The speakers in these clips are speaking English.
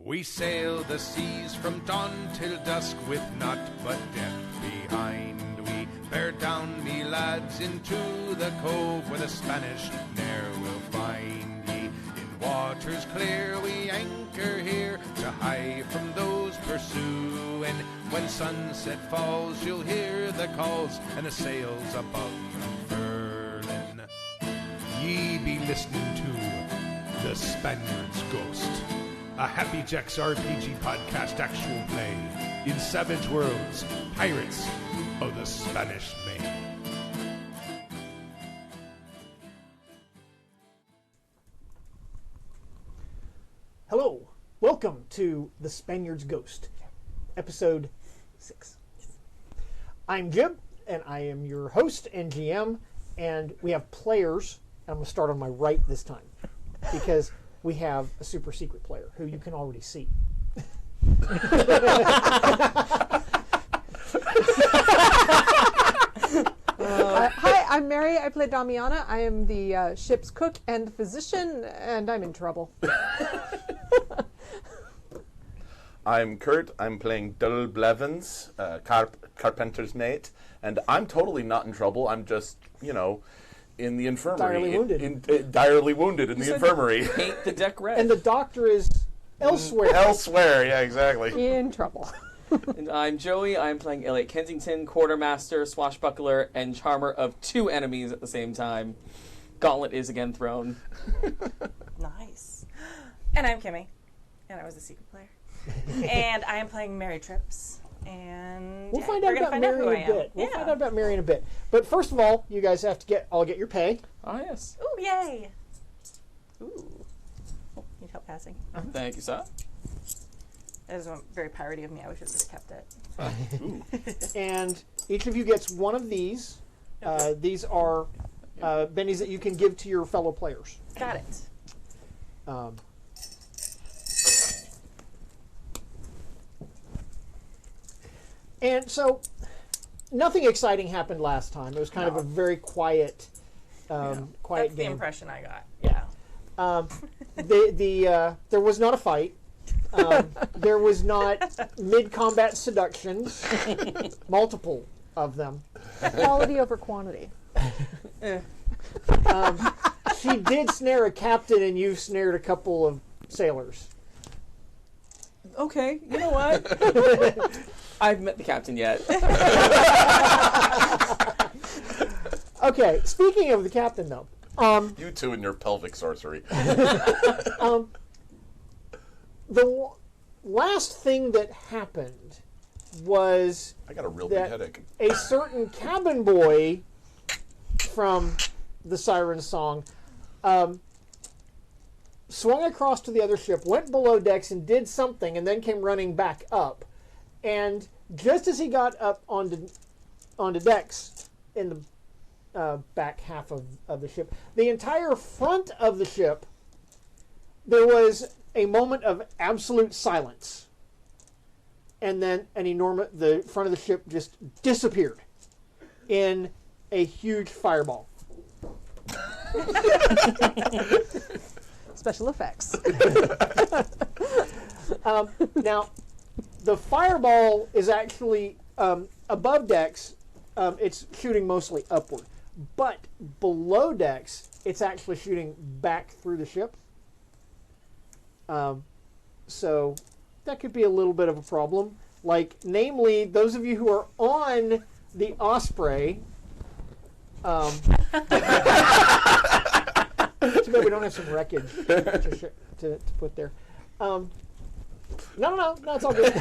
We sail the seas from dawn till dusk with naught but death behind. We bear down, me lads, into the cove where the Spanish ne'er will find ye. In waters clear we anchor here to hide from those pursuing. When sunset falls you'll hear the calls and the sails above furling. Ye be listening to The Spaniard's Ghost, a Happy Jacks RPG podcast actual play in Savage Worlds, Pirates of the Spanish Main. Hello, welcome to The Spaniard's Ghost, episode 6. I'm Jim, and I am your host and GM, and we have players. I'm going to start on my right this time, because we have a super secret player who you can already see. Hi, I'm Mary. I play Damiana. I am the ship's cook and physician, and I'm in trouble. I'm Kurt. I'm playing Dul Blevins, Carpenter's mate, and I'm totally not in trouble. I'm just, in the infirmary. Direly wounded in the infirmary. Paint the deck red. And the doctor is elsewhere. Elsewhere, yeah, exactly. In trouble. And I'm Joey. I'm playing Elliot Kensington, quartermaster, swashbuckler, and charmer of 2 enemies at the same time. Gauntlet is again thrown. Nice. And I'm Kimmy, and I was a secret player. And I am playing Mary Trips. And We'll find out about Mary in a bit. We'll find out about Mary in a bit. But first of all, you guys have to get your pay. Oh, yes. Ooh, yay! Ooh. Oh, need help passing? Thank you, sir. That is very piratey of me. I wish I would have kept it. And each of you gets one of these. These are bennies that you can give to your fellow players. Got it. And so, nothing exciting happened last time. It was kind of a very quiet, quiet That's game. the impression I got. Yeah. There was not a fight. There was not mid-combat seductions. Multiple of them. Quality over quantity. She did snare a captain, and you snared a couple of sailors. Okay, you know what? I haven't met the captain yet. Okay, speaking of the captain, though. You two and your pelvic sorcery. The last thing that happened was I got a real big headache. a certain cabin boy from the Siren Song swung across to the other ship, went below decks and did something, and then came running back up. And just as he got up onto decks in the back half of the ship, the entire front of the ship, there was a moment of absolute silence. And then the front of the ship just disappeared in a huge fireball. Special effects. Now, the fireball is actually above decks. It's shooting mostly upward, but below decks, it's actually shooting back through the ship. So that could be a little bit of a problem. Like, namely, those of you who are on the Osprey. Too bad we don't have some wreckage to put there. No, it's all good.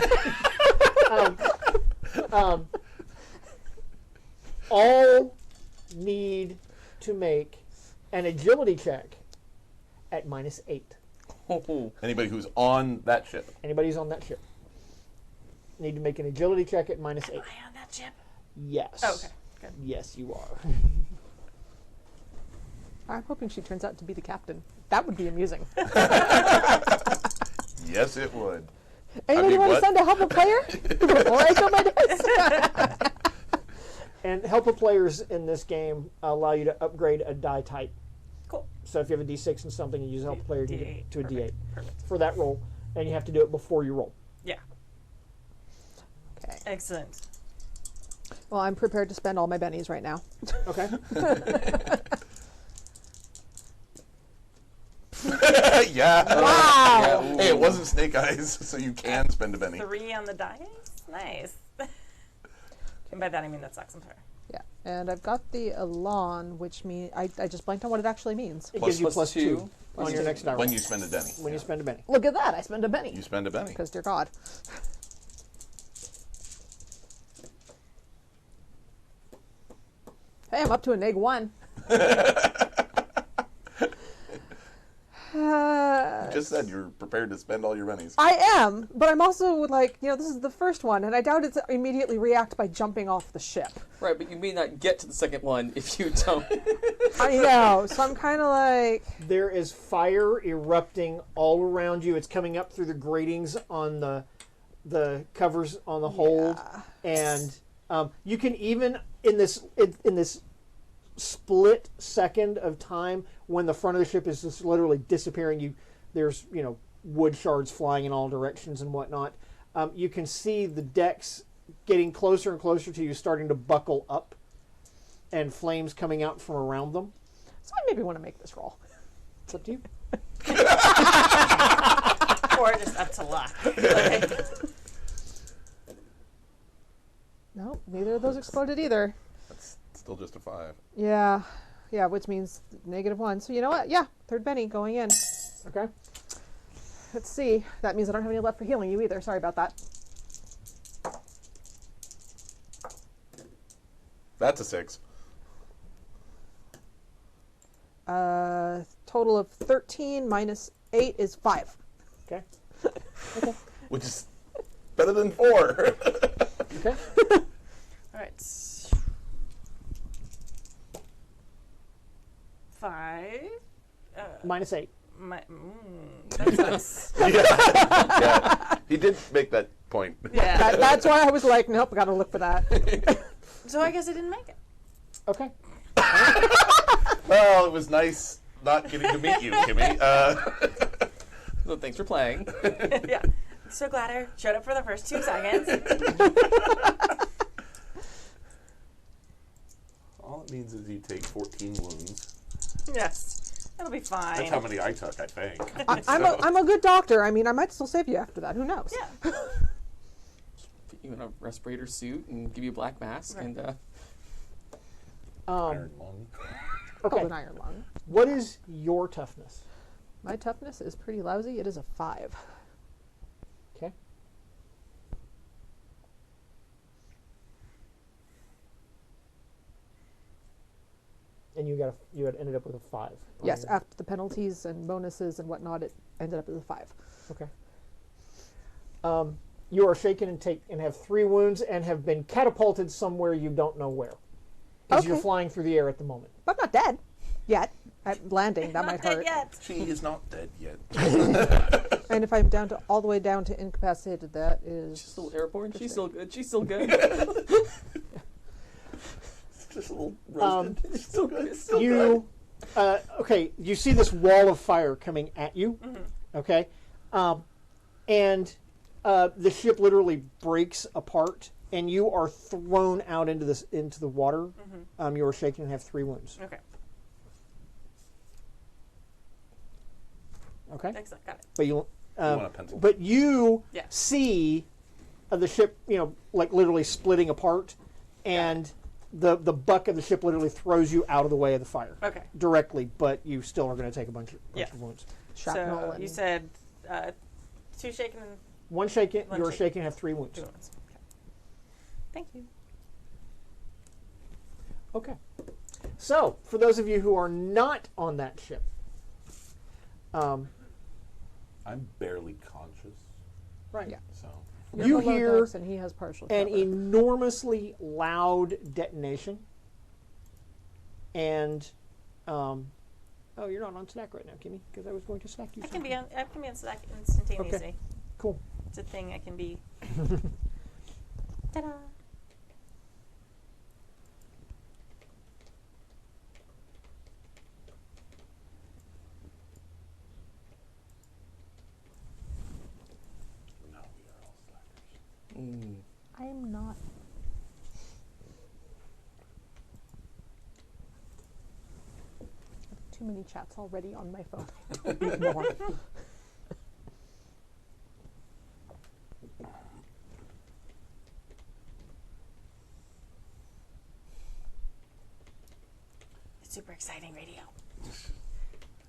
All need to make an agility check at -8. Anybody who's on that ship. Anybody who's on that ship need to make an agility check at -8. Am I on that ship? Yes. Oh, okay. Good. Yes, you are. I'm hoping she turns out to be the captain. That would be amusing. Yes, it would. Anybody want to send a help a player before I show my dice? And helper players in this game allow you to upgrade a die type. Cool. So if you have a D6 and something, you use a helper player, you can get to a D8 Perfect. for that roll. and you have to do it before you roll. Yeah. Okay. Excellent. Well, I'm prepared to spend all my bennies right now. Okay. Yeah. Wow. Yeah. Hey, it wasn't snake eyes, so you can spend a penny. 3 on the dice. Nice. And by that I mean that sucks. I'm sorry. Yeah, and I've got the Elan, which means I just blanked on what it actually means. It Plus- gives you plus +2 2 on your next die roll. When you spend a penny. When you spend a penny. Look at that! I spend a penny. You spend a penny. Because dear God. Hey, I'm up to a -1. You just said you're prepared to spend all your pennies. I am, but I'm also like, this is the first one, and I doubt it's immediately react by jumping off the ship. Right, but you may not get to the second one if you don't. I know, so I'm kind of like, There is fire erupting all around you. It's coming up through the gratings on the covers on the hold, and you can even in this split second of time when the front of the ship is just literally disappearing. There's wood shards flying in all directions and whatnot. You can see the decks getting closer and closer to you, starting to buckle up, and flames coming out from around them. so I maybe want to make this roll. It's up to you. Or just up to luck. Like, No, neither of those exploded either. That's still just a 5. Yeah, which means -1. So you know what? Yeah, third penny going in. Okay. Let's see. That means I don't have any left for healing you either. Sorry about that. That's a 6. Total of 13 minus 8 is 5. Okay. Which is better than 4. Okay. all right. 5. -8. That sucks. Yeah. He did make that point. Yeah. That's why I was like, nope, I gotta look for that. So I guess I didn't make it. Okay. Well, it was nice not getting to meet you, Kimmy. So thanks for playing. Yeah. So glad I showed up for the first 2 seconds. All it means is you take 14 wounds. Yes. It'll be fine. That's how many I took, I think. I'm a good doctor. I mean, I might still save you after that. Who knows? Yeah. Put you in a respirator suit and give you a black mask Right. and Iron lung. Called Okay. an iron lung. What is your toughness? My toughness is pretty lousy. It is a 5. Okay. And you had ended up with a 5. Yes, after the penalties and bonuses and whatnot, it ended up as a 5. Okay. You are shaken and have 3 wounds and have been catapulted somewhere you don't know where. Because you're Okay. flying through the air at the moment. But I'm not dead yet. I'm landing. That Not might dead hurt. yet. She is not dead yet. And if I'm down to all the way down to incapacitated, that is she's still airborne. She's still good. She's still good. Just a little roasted. It's still good. It's still You, okay, you see this wall of fire coming at you, okay? And the ship literally breaks apart, and you are thrown out into the water. You are shaken and have 3 wounds. Okay. Okay, Excellent. Got it. but you want a pencil? but you Yeah. see the ship, like literally splitting apart, and the buck of the ship literally throws you out of the way of the fire. Okay. Directly, but you still are going to take a bunch Yeah. of wounds. shrapnel. So and you said 2 shaken and One shaken, One you're shaken. shaken, have 3 wounds. 2 wounds. Okay. Thank you. Okay. So, for those of you who are not on that ship, I'm barely conscious, right? Yeah. so You're You below hear decks and he has partial an cover. enormously loud detonation, and oh, you're not on snack right now, Kimmy, because I was going to snack you. I can something. be on Slack instantaneously. Okay. Cool. It's a thing I can be. Ta-da! I am not. I have too many chats already on my phone. More. Super exciting radio.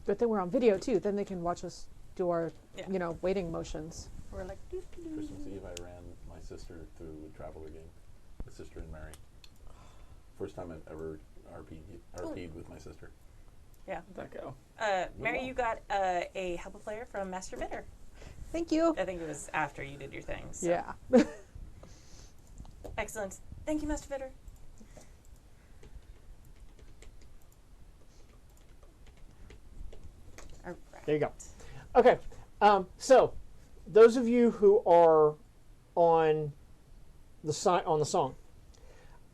But then we're on video too. Then they can watch us do our, Yeah. waiting motions. We're like, doo, doo, doo. Christmas Eve, I ran my sister through a Traveler game. My sister and Mary. First time I've ever RP'd with my sister. Yeah. That go. Mary, you got a helper player from Master Bidder. Thank you. I think it was after you did your thing. So. Yeah. Excellent. Thank you, Master Bidder. All right. There you go. Okay, so those of you who are on the song,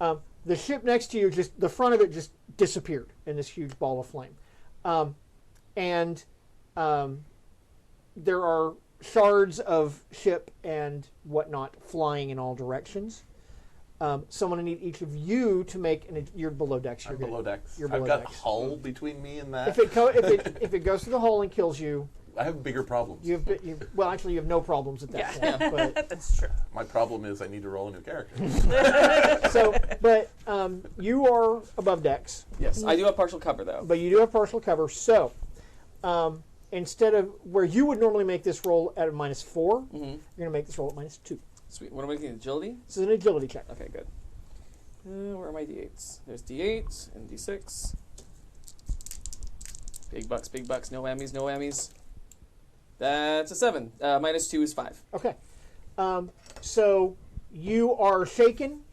the ship next to you, just the front of it just disappeared in this huge ball of flame, and there are shards of ship and whatnot flying in all directions. So I'm going to need each of you to make you're below decks. I'm below decks. You're I've below got decks. hull between me and that. If it goes through the hole and kills you, I have bigger problems. you have no problems at that point. But, That's true. My problem is I need to roll a new character. but you are above decks, Yes, I do have partial cover though. but you do have partial cover. So instead of where you would normally make this roll at a -4, you're going to make this roll at -2. Sweet. What am I making? Agility? This is an agility check. Okay, good. Where are my d8s? There's d8 and d6. Big bucks, no whammies, no whammies. That's a 7. -2 is 5. Okay. So you are shaken,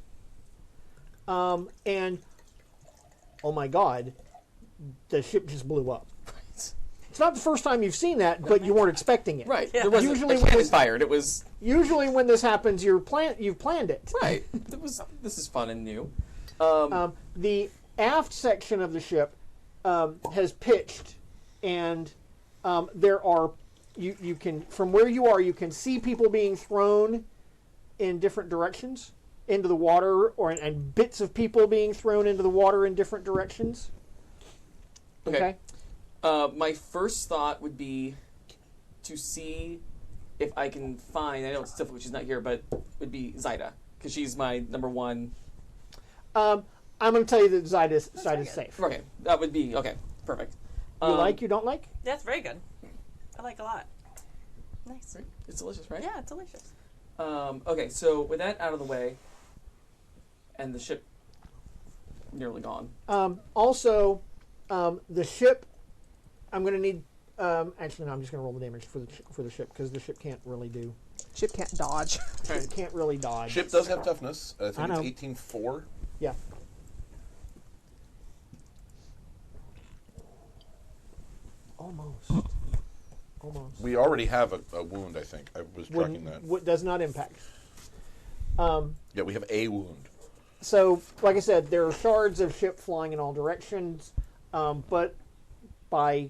and oh my God, the ship just blew up. It's not the first time you've seen that, but you weren't expecting it. Right. Yeah. There wasn't Usually a when cannon this- fired. It was Usually when this happens, you've planned it. right. This is fun and new. The aft section of the ship has pitched, and there are you can from where you are you can see people being thrown in different directions into the water, and bits of people being thrown into the water in different directions. Okay. My first thought would be to see if I can find. I know it's difficult. She's not here, but would be Zyda because she's my number one. I'm going to tell you that Zyda is safe. Okay, that would be okay. Perfect. You don't like? That's very good. I like a lot. Nice. It's delicious, right? Yeah, it's delicious. Okay, so with that out of the way, and the ship nearly gone. Also, the ship. I'm going to need. Actually, no. I'm just going to roll the damage for the ship because the ship can't really do. Ship can't dodge. It can't really dodge. Ship does have toughness. I think I know. it's 18-4. Yeah. Almost. We already have a wound, I think. I was tracking that. Does not impact. Yeah, we have a wound. So, like I said, there are shards of ship flying in all directions, but by,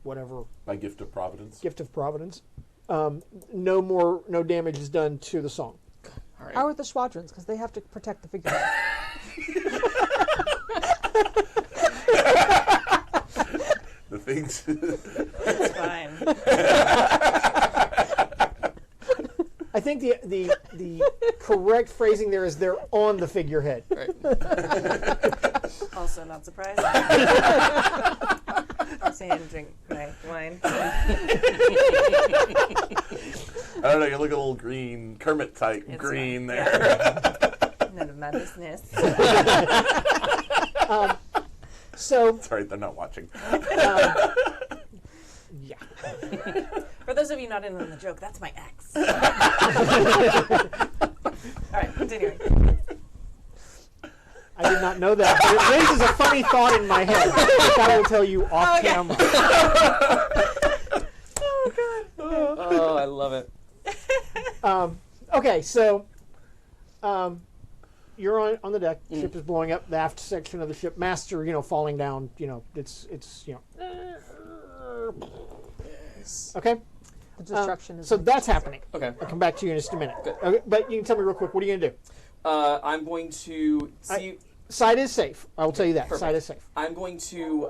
whatever By gift of providence. gift of providence, no damage is done to the song. All right. How are the squadrons? Because they have to protect the figure. The things. It's fine. I think the correct phrasing there is they're on the figurehead. Right. Also not surprising. I'm saying drink my wine. I don't know, you look a little green, Kermit type It's green fine. there. None of my business. So, Sorry, they're not watching. yeah. For those of you not in on the joke, that's my ex. All right, continuing. I did not know that, but it raises a funny thought in my head, which I will tell you off camera. Oh, I love it. Okay, so you're on the deck. The ship is blowing up. The aft section of the ship, master, falling down. It's. Yes. Okay. The destruction is So that's happening. Okay. I'll come back to you in just a minute. Good. Okay, but you can tell me real quick, what are you going to do? I'm going to see. Side is safe. I will tell you that. Perfect. Side is safe. I'm going to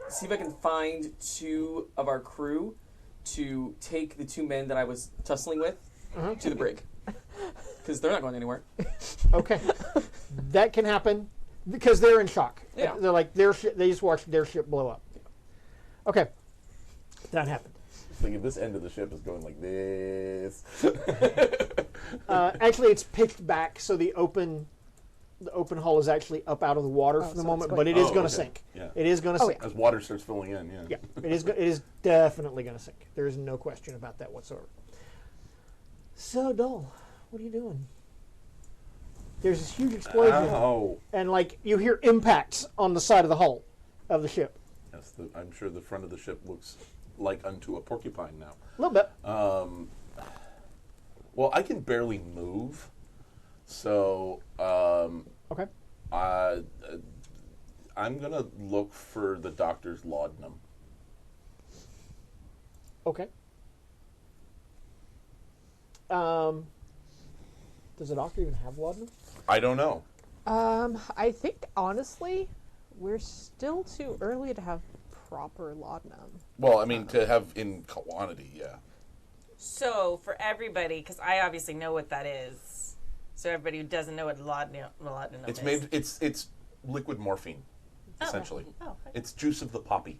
see if I can find 2 of our crew to take the 2 men that I was tussling with to the brig. Because they're not going anywhere. Okay. That can happen because they're in shock. Yeah. They're like, they just watched their ship blow up. Okay. That happened. Like this end of the ship is going like this. Actually, it's pitched back, so the open hull is actually up out of the water for the so moment, it's but it is going to okay. sink. Yeah. It is going to sink. As water starts filling in, Yeah, it is definitely going to sink. There is no question about that whatsoever. So, Dole, what are you doing? There's this huge explosion, Ow. and like you hear impacts on the side of the hull of the ship. Yes, I'm sure the front of the ship looks like unto a porcupine now. A little bit. Well, I can barely move, so Okay. I'm gonna look for the doctor's laudanum. Okay. Does the doctor even have laudanum? I don't know. I think honestly, we're still too early to have proper laudanum. Well, I mean, to have in quantity, yeah. So for everybody, because I obviously know what that is. So everybody who doesn't know what laudanum It's is. made. It's liquid morphine, essentially. Oh, okay. It's juice of the poppy.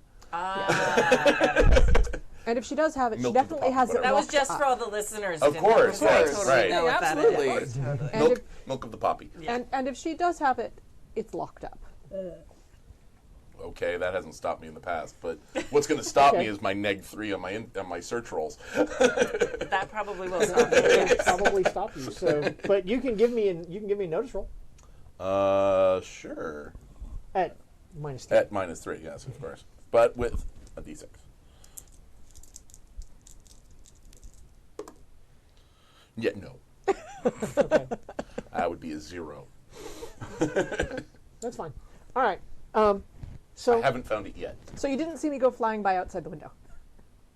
And if she does have it, she Milk of the definitely pop, has it. whatever. That was locked just up. for all the listeners. Of who course, didn't yes, totally right. know what that Absolutely. is. And Milk of the poppy. Yeah. And if she does have it, it's locked up. Okay, that hasn't stopped me in the past, but what's going to stop Okay. me is my neg-3 on my search rolls. That probably will stop. It'll probably stop you. So, but you can give me a notice roll Sure. at -10. At -3, yes, of course, but with a d6. Yeah, no. Okay. That would be a 0. That's fine. All right. I So haven't found it yet. So you didn't see me go flying by outside the window.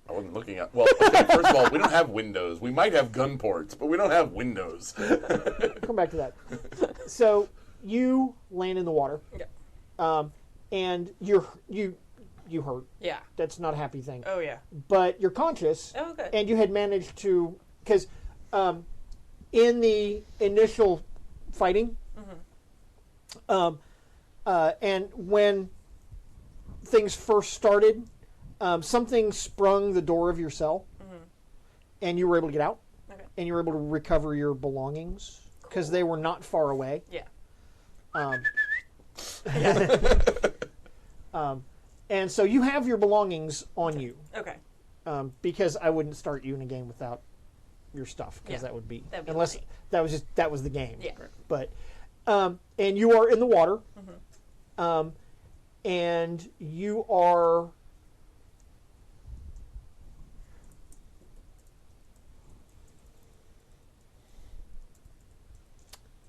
I wasn't looking at. Well, okay, first of all, we don't have windows. We might have gun ports, but we don't have windows. come back to that. So you land in the water, Yeah. and you hurt. Yeah. That's not a happy thing. Oh, yeah. But you're conscious, Oh, good. and you had managed to, because in the initial fighting, and when things first started, something sprung the door of your cell, and you were able to get out, Okay. and you were able to recover your belongings because they were not far away. Yeah. And so you have your belongings on you, Okay. because I wouldn't start you in a game without your stuff, because Yeah. that would be That'd be unless funny. that was the game. Yeah. But and you are in the water, and you are.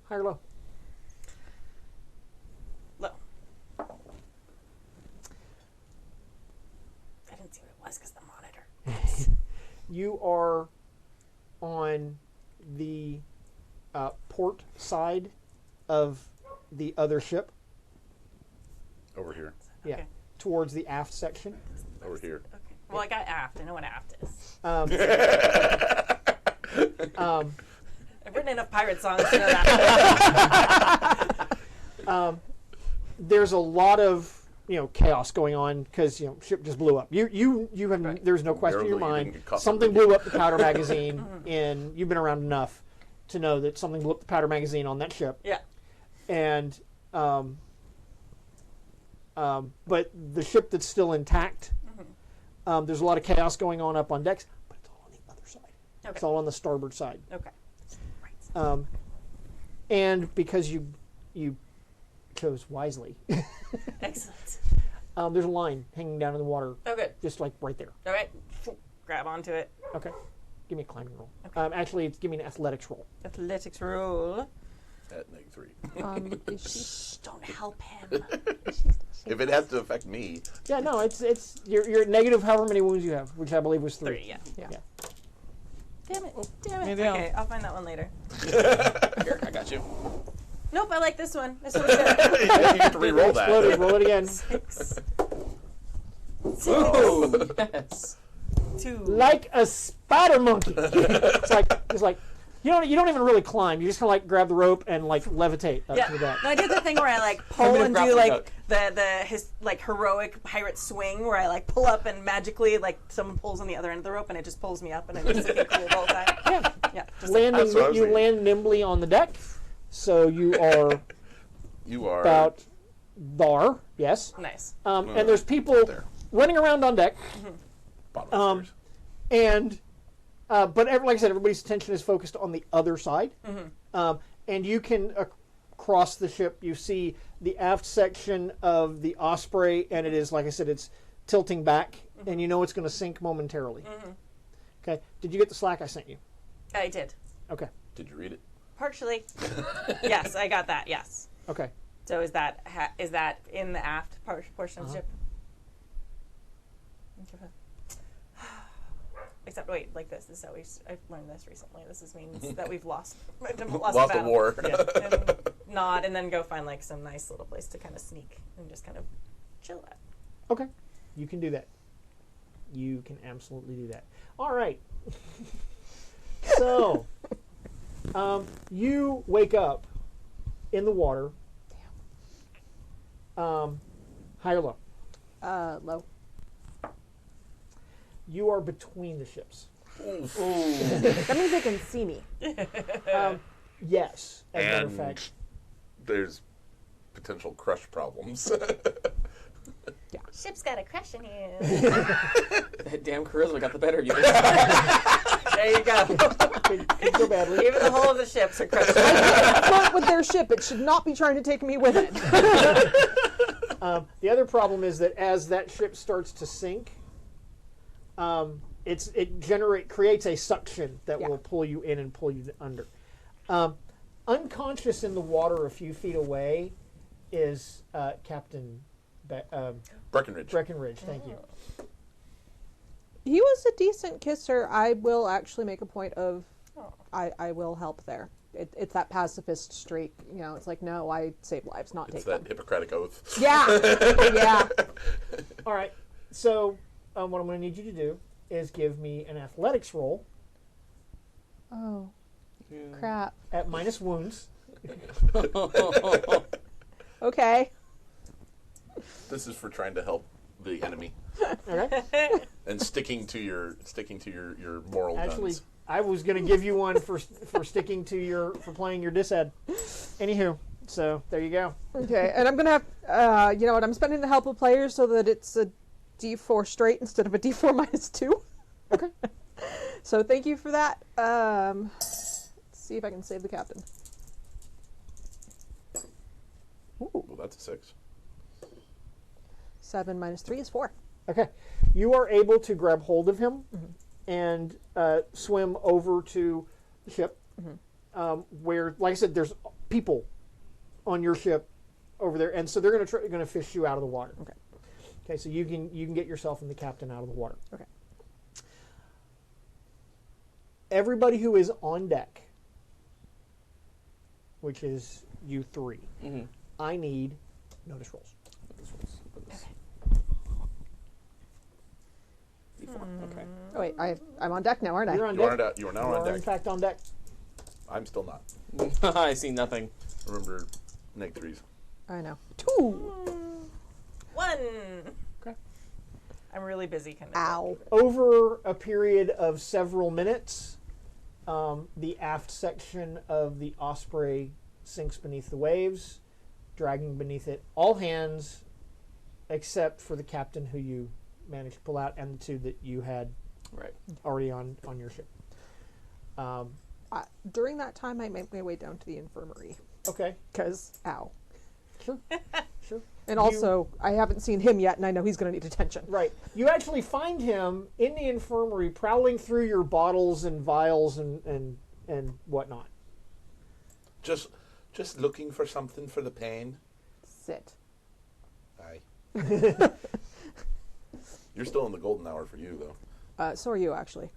High or low? Low. I didn't see what it was because the monitor. You are on the port side of the other ship. Over here. Yeah, Okay. towards the aft section. Over here. Okay. Well, I got aft. I know what aft is. I've written enough pirate songs to know that. There's a lot of chaos going on because ship just blew up. You have there's no question in your Miracle you mind didn't get caught something in the blew up the powder magazine, and you've been around enough to know that something blew up the powder magazine on that ship. Yeah. And but the ship that's still intact, there's a lot of chaos going on up on decks, but it's all on the other side. Okay. It's all on the starboard side. Okay. Right. And because you chose wisely, Excellent. there's a line hanging down in the water, Oh, good. just like right there. All right. Grab onto it. Okay. Give me a climbing roll. Okay. Actually, give me an athletics roll. Athletics roll. at -3. Don't help him. If it has to affect me. Yeah, no, it's you're at negative however many wounds you have, which I believe was 3. 3, yeah. Yeah. Damn it. Damn it. Maybe Okay, I'll find that one later. Here, I got you. Nope, I like this one. This one's good. You get to re-roll Exploded. that. Roll it again. 6. Ooh, yes. 2. Like a spider monkey. it's like you don't even really climb. You just kind of like grab the rope and like levitate up to the back. No, I did the thing where I like pull Primitive and do grappling like hook. the like heroic pirate swing where I like pull up and magically like someone pulls on the other end of the rope and it just pulls me up and I'm just looking cool the whole time. Yeah. Yeah. Just Landing, That's what I was you thinking. land nimbly on the deck, so you are You are about there. Yes. nice. And there's people there. running around on deck, bottom of the stairs. and but like I said, everybody's attention is focused on the other side. And you can across the ship, you see the aft section of the Osprey, and it is, like I said, it's tilting back, and you know it's going to sink momentarily. Okay. Did you get the slack I sent you? I did. Okay. Did you read it? Partially. Yes, I got that. Yes. Okay. So is that in the aft portion of the ship? Okay. Except wait, like this. This is how I've learned this recently. This means that we've lost the Lost the battle. war. And nod and then go find like some nice little place to kind of sneak and just kind of chill at. Okay. You can do that. You can absolutely do that. All right. So, you wake up in the water. High or low? Low. You are between the ships. That means they can see me. Yes, as a matter of And fact. there's potential crush problems. Ship's got a crush in here. That damn charisma got the better of you. There you go. Could go badly. Even the whole of the ships are crushed. Not with their ship. It should not be trying to take me with it. The other problem is that as that ship starts to sink, it creates a suction that will pull you in and pull you under. Unconscious in the water a few feet away is Captain Breckenridge. Breckenridge. Thank you. He was a decent kisser. I will actually make a point of, I will help there. It's that pacifist streak. You know, it's like, no, I save lives, not It's take that them. Hippocratic oath. Yeah, yeah. All right. So what I'm going to need you to do is give me an athletics roll Oh, crap. at minus wounds. Okay. This is for trying to help the enemy Okay. and sticking to your moral Actually, guns. I was going to give you one for sticking to for playing your disad. Anywho, so there you go. Okay, and I'm gonna have, you know what? I'm spending the help of players so that it's a D4 straight instead of a D4 minus 2. Okay. So thank you for that. Let's see if I can save the captain. Ooh, Well, that's a 6. 7 minus 3 is 4. Okay. You are able to grab hold of him and swim over to the ship, where, like I said, there's people on your ship over there, and so they're going to fish you out of the water. Okay. Okay. So you can get yourself and the captain out of the water. Okay. Everybody who is on deck, which is you 3, I need notice rolls. Okay. Oh wait, I'm on deck now, aren't I? You're on You are, deck. you are now You on are in deck. fact on deck. I'm still not. I see nothing. Remember, -3s. I know. 2. 1. Okay. I'm really busy kind of. Ow. Over a period of several minutes, the aft section of the Osprey sinks beneath the waves, dragging beneath it all hands, except for the captain who you managed to pull out, and the 2 that you had Right. already on your ship. During that time, I make my way down to the infirmary. Okay, Because, ow. sure, sure. And also, I haven't seen him yet, and I know he's going to need attention. Right. You actually find him in the infirmary, prowling through your bottles and vials and whatnot. Just Just looking for something for the pain. Sit. Aye. You're still in the golden hour for you, though. So are you, actually.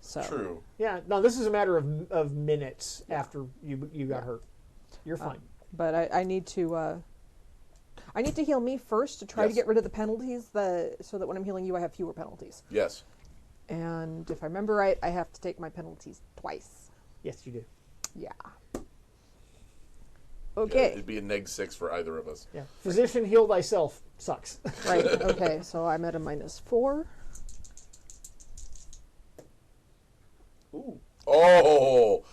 So. True. Yeah, no, this is a matter of minutes after you got hurt. You're fine. But I need to heal me first to try to get rid of the penalties, so that when I'm healing you, I have fewer penalties. Yes. And if I remember right, I have to take my penalties twice. Yes, you do. Yeah. Yeah, Okay. it'd be a -6 for either of us. Yeah. Physician, heal thyself sucks. Right. Okay. So I'm at a -4. Ooh. Oh.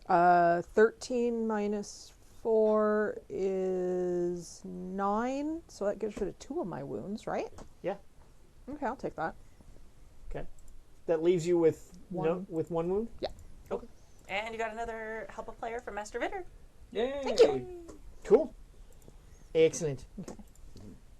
13 minus 4 is 9, so that gets rid of 2 of my wounds, right? Yeah. Okay, I'll take that. Okay. That leaves you with One. with one wound? Yeah. Okay. And you got another help a player from Master Vitter. Yay! Thank you. Cool. Excellent.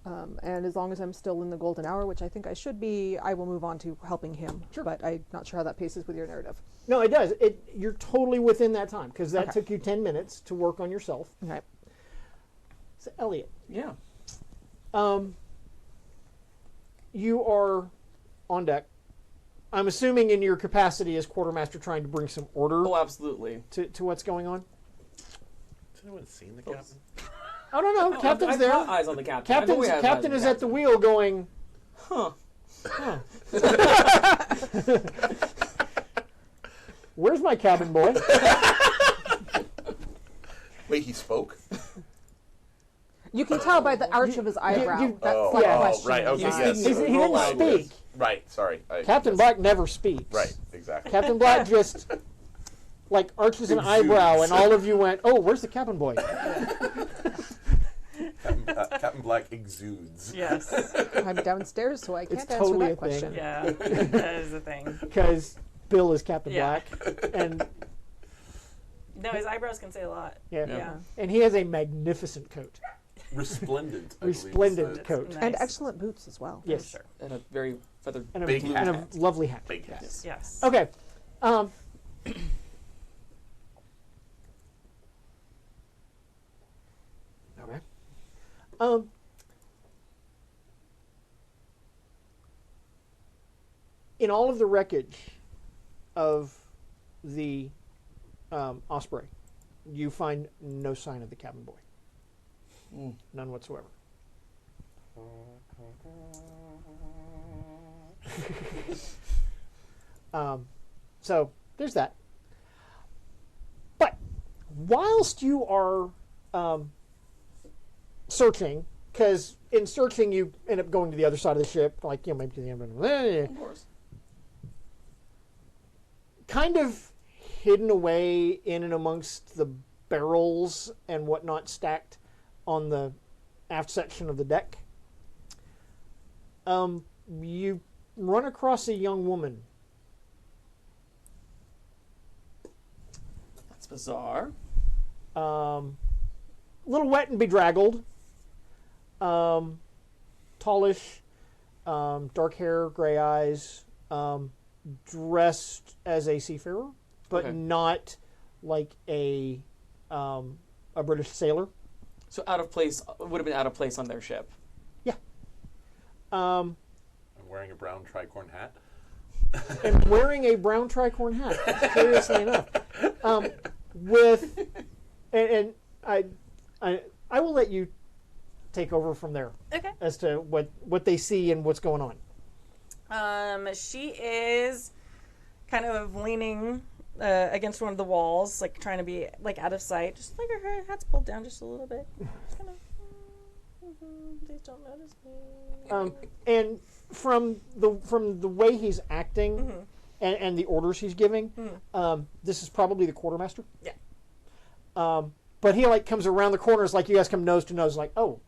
And as long as I'm still in the golden hour, which I think I should be, I will move on to helping him. Sure. But I'm not sure how that paces with your narrative. No, it does. You're totally within that time because that Okay. took you 10 minutes to work on yourself. Okay. So, Elliot, Yeah. you are on deck. I'm assuming in your capacity as quartermaster trying to bring some order Oh, absolutely. to what's going on. Has anyone seen the captain? I don't know. Captain's I've there. got eyes on the captain. I've always had eyes Captain on is the at the wheel going, Huh. where's my cabin boy? Wait, he spoke? You can tell by the arch of his eyebrow. That's Oh, the yeah. question. right, okay, yes. He didn't Roll language. speak. Right, sorry. Captain yes. Black never speaks. Right, exactly. Captain Black just like arches an eyebrow, and all of you went, "Oh, where's the cabin boy?" Captain Black exudes. Yes. I'm downstairs, so I can't It's answer totally a that question. thing. Yeah. That is the thing. Because Bill is Captain Yeah. Black, and No, his eyebrows can say a lot. yeah, and he has a magnificent coat, Resplendent. I believe resplendent it's coat. Nice. And excellent boots as well. Yes, Sure. And a very feathered. and a, Big and a hat. lovely hat. Big hat. Yes. Okay. Okay. In all of the wreckage of the Osprey, you find no sign of the cabin boy. None whatsoever. So there's that. But whilst you are searching, because in searching you end up going to the other side of the ship, like maybe to the end. Of course. Kind of hidden away in and amongst the barrels and whatnot stacked on the aft section of the deck. You run across a young woman. That's bizarre. A little wet and bedraggled. Tallish, dark hair, gray eyes, dressed as a seafarer, but Okay. not like a British sailor. So out of place would have been out of place on their ship. Yeah. I'm wearing a brown tricorn hat. And wearing a brown tricorn hat, curiously enough. With and I will let you take over from there Okay. as to what they see and what's going on. She is kind of leaning against one of the walls, like trying to be like out of sight. Just like her hat's pulled down just a little bit. Just kind of, please don't notice me. And from the way he's acting and the orders he's giving, this is probably the quartermaster. Yeah. But he like comes around the corners like you guys come nose to nose, like, oh,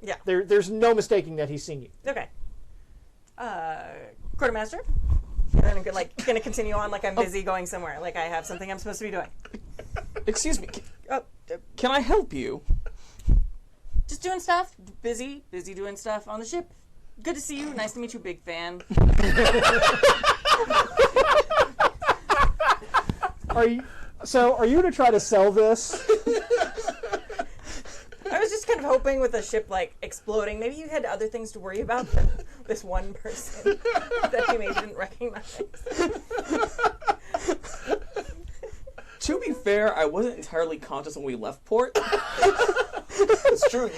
Yeah. there's no mistaking that he's seen you. Okay. Quartermaster. And then I'm gonna continue on like I'm busy going somewhere. Like I have something I'm supposed to be doing. Excuse me. Can I help you? Just doing stuff. Busy doing stuff on the ship. Good to see you. Nice to meet you, big fan. Are you So, are you going to try to sell this? I was just kind of hoping with the ship like exploding, maybe you had other things to worry about than this one person that you maybe didn't recognize. To be fair, I wasn't entirely conscious when we left port. It's true.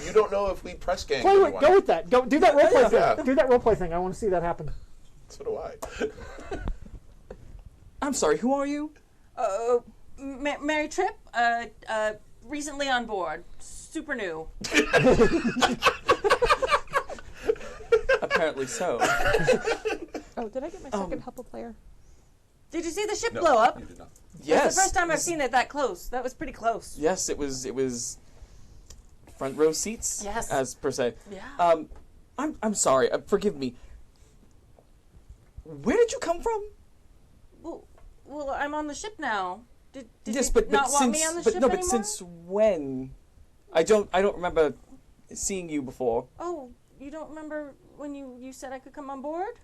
You don't know if we press gang. Go with that. Go do that roleplay thing. Yeah. Do that roleplay thing. I want to see that happen. So do I. I'm sorry, who are you? Mary Tripp, recently on board, super new. Apparently so. Oh, did I get my second help a player? Did you see the ship No, blow up? you did not. Yes. That's the first time I've seen it that close. That was pretty close. Yes, it was front row seats. Yes. As per se. Yeah. I'm sorry. Forgive me. Where did you come from? Well, I'm on the ship now. Did Yes, you but not want since me on the but ship no, but anymore? since when? I don't remember seeing you before. Oh, you don't remember when you said I could come on board?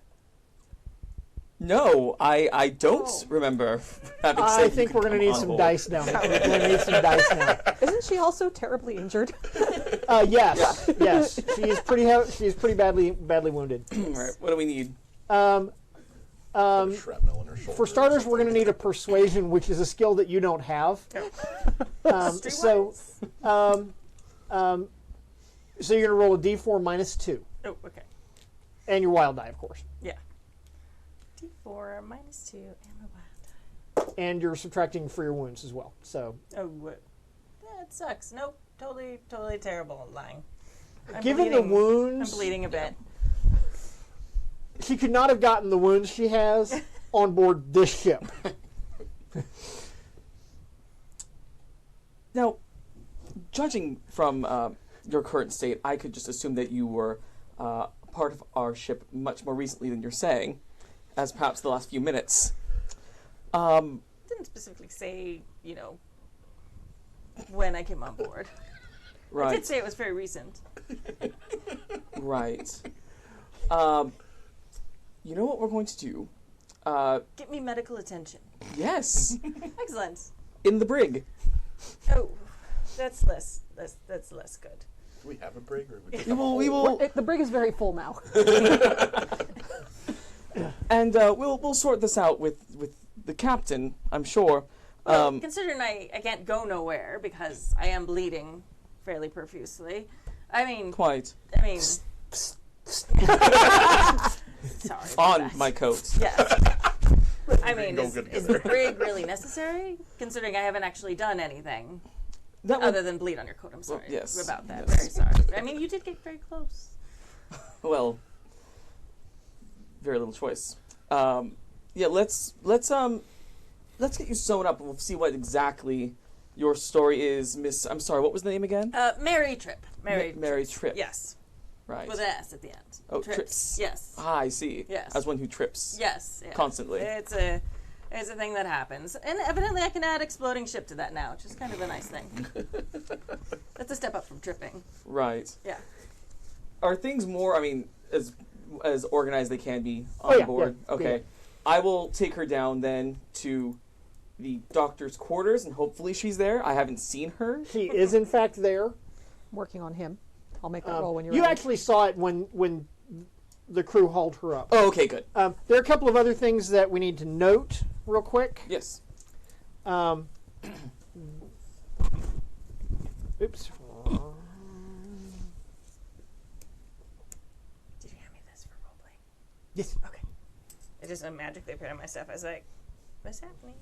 No, I don't Oh. remember having I said think you we're could going to come need on some board. dice now. We're going to need some dice now. Isn't she also terribly injured? Yes, yes. She is pretty badly wounded. All right, what do we need? Shrapnel in her shoulder. For starters, we're going to need a persuasion, which is a skill that you don't have. So you're going to roll a d4 minus 2. Oh, okay. And your wild die, of course. Yeah. D4 minus 2 and my wild die. And you're subtracting for your wounds as well. So, Oh, what? That sucks. Nope. Totally terrible at lying. I'm given bleeding. the wounds, I'm bleeding a bit. she could not have gotten the wounds she has on board this ship. Now, judging from your current state, I could just assume that you were part of our ship much more recently than you're saying, as perhaps the last few minutes. Didn't specifically say, when I came on board. I Right. did say it was very recent. Right. You know what we're going to do? Get me medical attention. Yes, Excellent. in the brig. Oh, that's less good. Do we have a brig or would We will, The brig is very full now. and we'll sort this out with the captain, I'm sure. Well, considering I can't go nowhere because I am bleeding fairly profusely. Quite. Sorry. On about that. my coat. Yes. Go Is good the together. brig really necessary? Considering I haven't actually done anything That would, other than bleed on your coat. I'm sorry yes, about that. yes. Very sorry. You did get very close. well, very little choice. Yeah, let's get you sewn up and we'll see what exactly your story is, Miss. I'm sorry, what was the name again? Mary Tripp. Mary Tripp. Yes. Right. With an S at the end. Oh, Trips. trips. Yes. Ah, I see. Yes. As one who trips. Yes. Yeah. Constantly. It's a thing that happens. And evidently I can add exploding ship to that now, which is kind of a nice thing. That's a step up from tripping. Right. Yeah. Are things more, as organized they can be on yeah, board? yeah, Okay. yeah. I will take her down then to the doctor's quarters and hopefully she's there. I haven't seen her. She is, in fact, there. Working on him. I'll make that roll when you're You ready. actually saw it when the crew hauled her up. Oh, okay, good. There are a couple of other things that we need to note real quick. Yes. Oops. Did you hand me this for roleplay? Yes. Okay. It just magically appeared on my stuff. I was like, what's happening?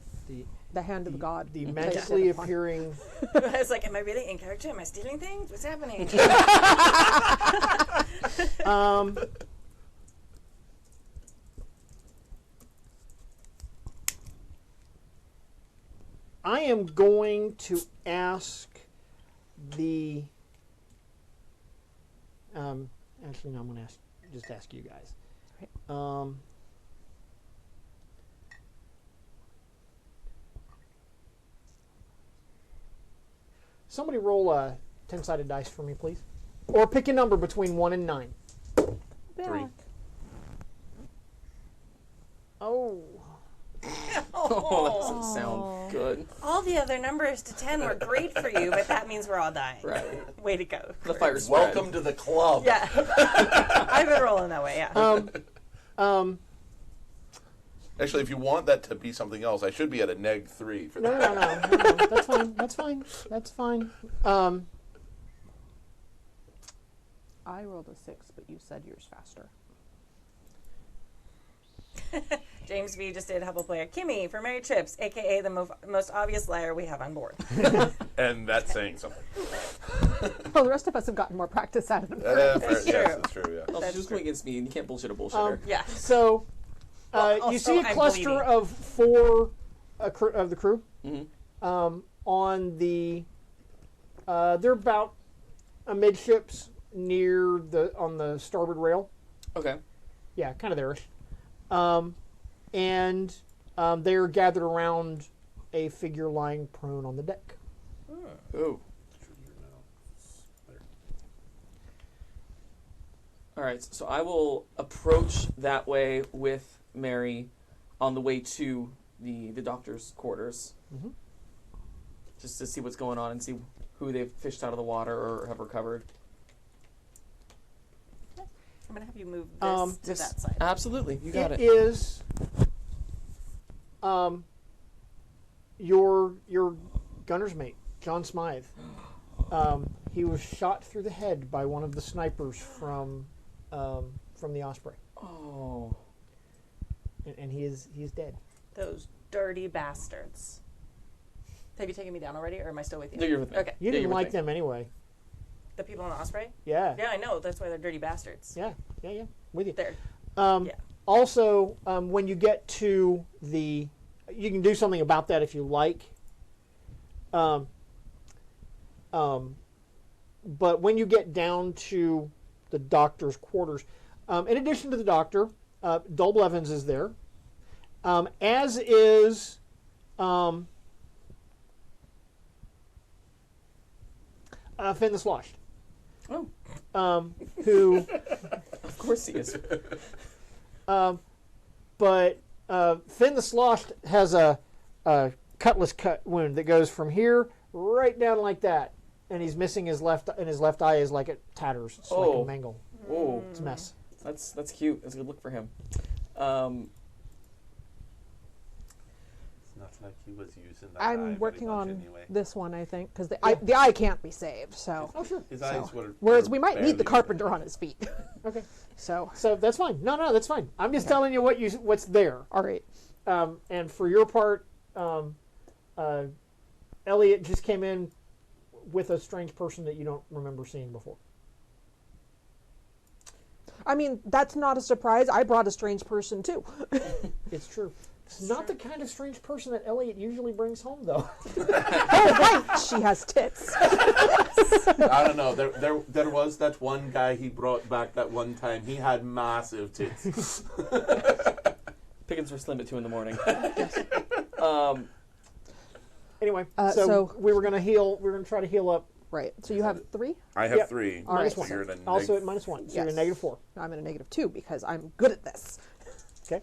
The hand of God. The Placed magically it upon- appearing. I was like, am I really in character? Am I stealing things? What's happening? I am going to ask the. Actually, no. I'm going to just ask you guys. Somebody roll a 10-sided dice for me, please, or pick a number between 1 and 9. 3. Oh, Oh, that doesn't sound good. All the other numbers to 10 were great for you, but that means we're all dying. Right. Way to go. The fire spread. Welcome to the club. Yeah. I've been rolling that way, yeah. Actually, if you want that to be something else, I should be at a -3 for No, that. no. That's fine. That's fine. That's fine. I rolled a 6, but you said yours faster. James V just did Hubble player Kimmy for Mary Chips, aka the most obvious liar we have on board. And that's saying something. Well, the rest of us have gotten more practice out of them. Yes, true. that's true, yeah. Also, just going against me, and you can't bullshit a bullshitter. Yeah. So, Well, you see a also, I'm cluster bleeding. of 4 of the crew. Mm-hmm. On the, they're about amidships near on the starboard rail. Okay. Yeah, kind of there-ish. And they're gathered around a figure lying prone on the deck. Ooh. All right, so I will approach that way with Mary on the way to the doctor's quarters, just to see what's going on and see who they've fished out of the water or have recovered. I'm going to have you move this to that side. Absolutely, you got it. It is your gunner's mate, John Smythe. He was shot through the head by one of the snipers from the Osprey, Oh. and he's dead. Those dirty bastards. Have you taken me down already, or am I still with you? No, you're with me. Okay. You Yeah, didn't you're with like me. them anyway. The people on the Osprey? Yeah. Yeah, I know. That's why they're dirty bastards. Yeah. With you. They're Yeah. yeah. Also, when you get to you can do something about that if you like. But when you get down to the doctor's quarters, in addition to the doctor, Dol Blevins is there, as is Finn the Sloshed. Oh, Who of course he is. but Finn the Sloshed has a cutlass cut wound that goes from here right down like that, and he's missing his left, and his left eye is like it tatters. It's like a mangle. Oh, It's a mess. that's cute. That's a good look for him. It's not like he was using that eye I'm very working much on anyway. this one, I think, because the eye can't be saved. So, Oh, sure. His eyes were. whereas were we might need the badly carpenter on his feet. Okay. So, So that's fine. No, that's fine. I'm just telling you what's there. all right. And for your part, Elliot just came in with a strange person that you don't remember seeing before. I mean, that's not a surprise. I brought a strange person too. It's true. It's not the kind of strange person that Elliot usually brings home, though. Oh, right. She has tits. I don't know. There was that one guy he brought back that one time. He had massive tits. Pickings were slim at 2 in the morning. Anyway, so- we were going to heal. We were going to try to heal up. Right. So you have 3. I have Yep. 3. All right. So you're at a Also at neg- -1. So Yes. you're at -4. I'm at a -2 because I'm good at this. Okay.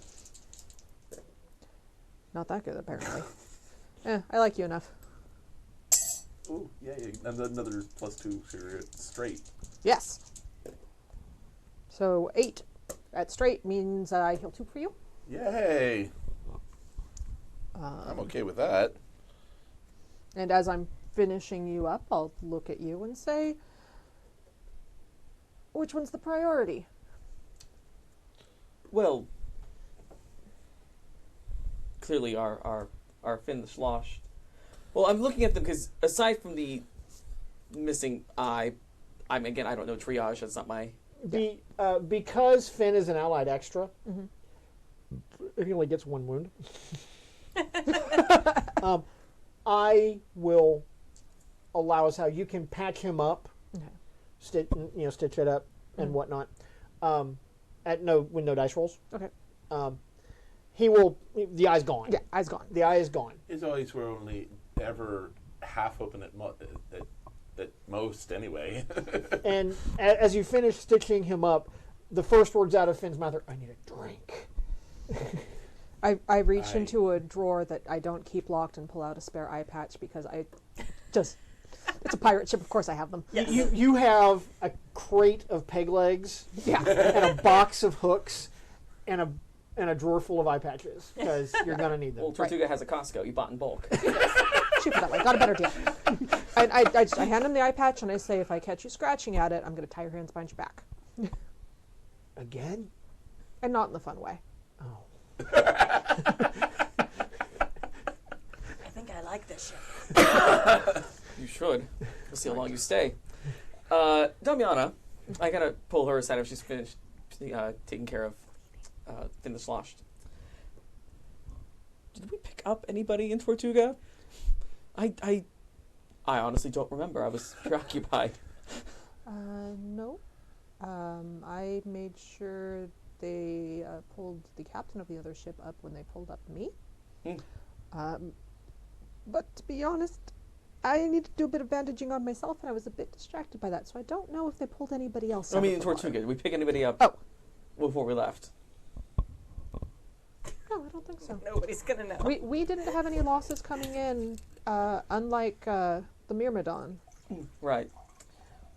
Not that good, apparently. I like you enough. Ooh, yeah, and another +2, so you're straight. Yes. So 8 at straight means I heal 2 for you. Yay! I'm okay with that. And as I'm finishing you up, I'll look at you and say, which one's the priority? Well, clearly our Finn the Sloshed. Well, I'm looking at them because aside from the missing eye, I don't know triage. That's not my. Because Finn is an allied extra, he only gets 1 wound. I will allow us how you can patch him up, stitch it up and whatnot. With no dice rolls. Okay. He will. The eye's gone. Yeah, eye's gone. The eye is gone. His eyes were only ever half open at most, anyway. And as you finish stitching him up, the first words out of Finn's mouth are, "I need a drink." I reach into a drawer that I don't keep locked and pull out a spare eye patch because it's a pirate ship. Of course I have them. Yes. You have a crate of peg legs, Yeah. and a box of hooks, and a drawer full of eye patches because you're gonna need them. Well, Tortuga has a Costco. You bought in bulk. Cheaper that way. Got a better deal. I hand him the eye patch and I say, if I catch you scratching at it, I'm going to tie your hands behind your back. Again? And not in the fun way. Oh. I think I like this ship. You should. We'll see how long you stay. Damiana, I gotta pull her aside if she's finished taking care of Finn the Sloshed. Did we pick up anybody in Tortuga? I honestly don't remember. I was preoccupied. No. I made sure they pulled the captain of the other ship up when they pulled up me. But to be honest, I needed to do a bit of bandaging on myself, and I was a bit distracted by that, so I don't know if they pulled anybody else I out mean, of in the Tortuga, water. did we pick anybody up before we left? No, I don't think so. Nobody's gonna know. We didn't have any losses coming in, unlike the Myrmidon. Right.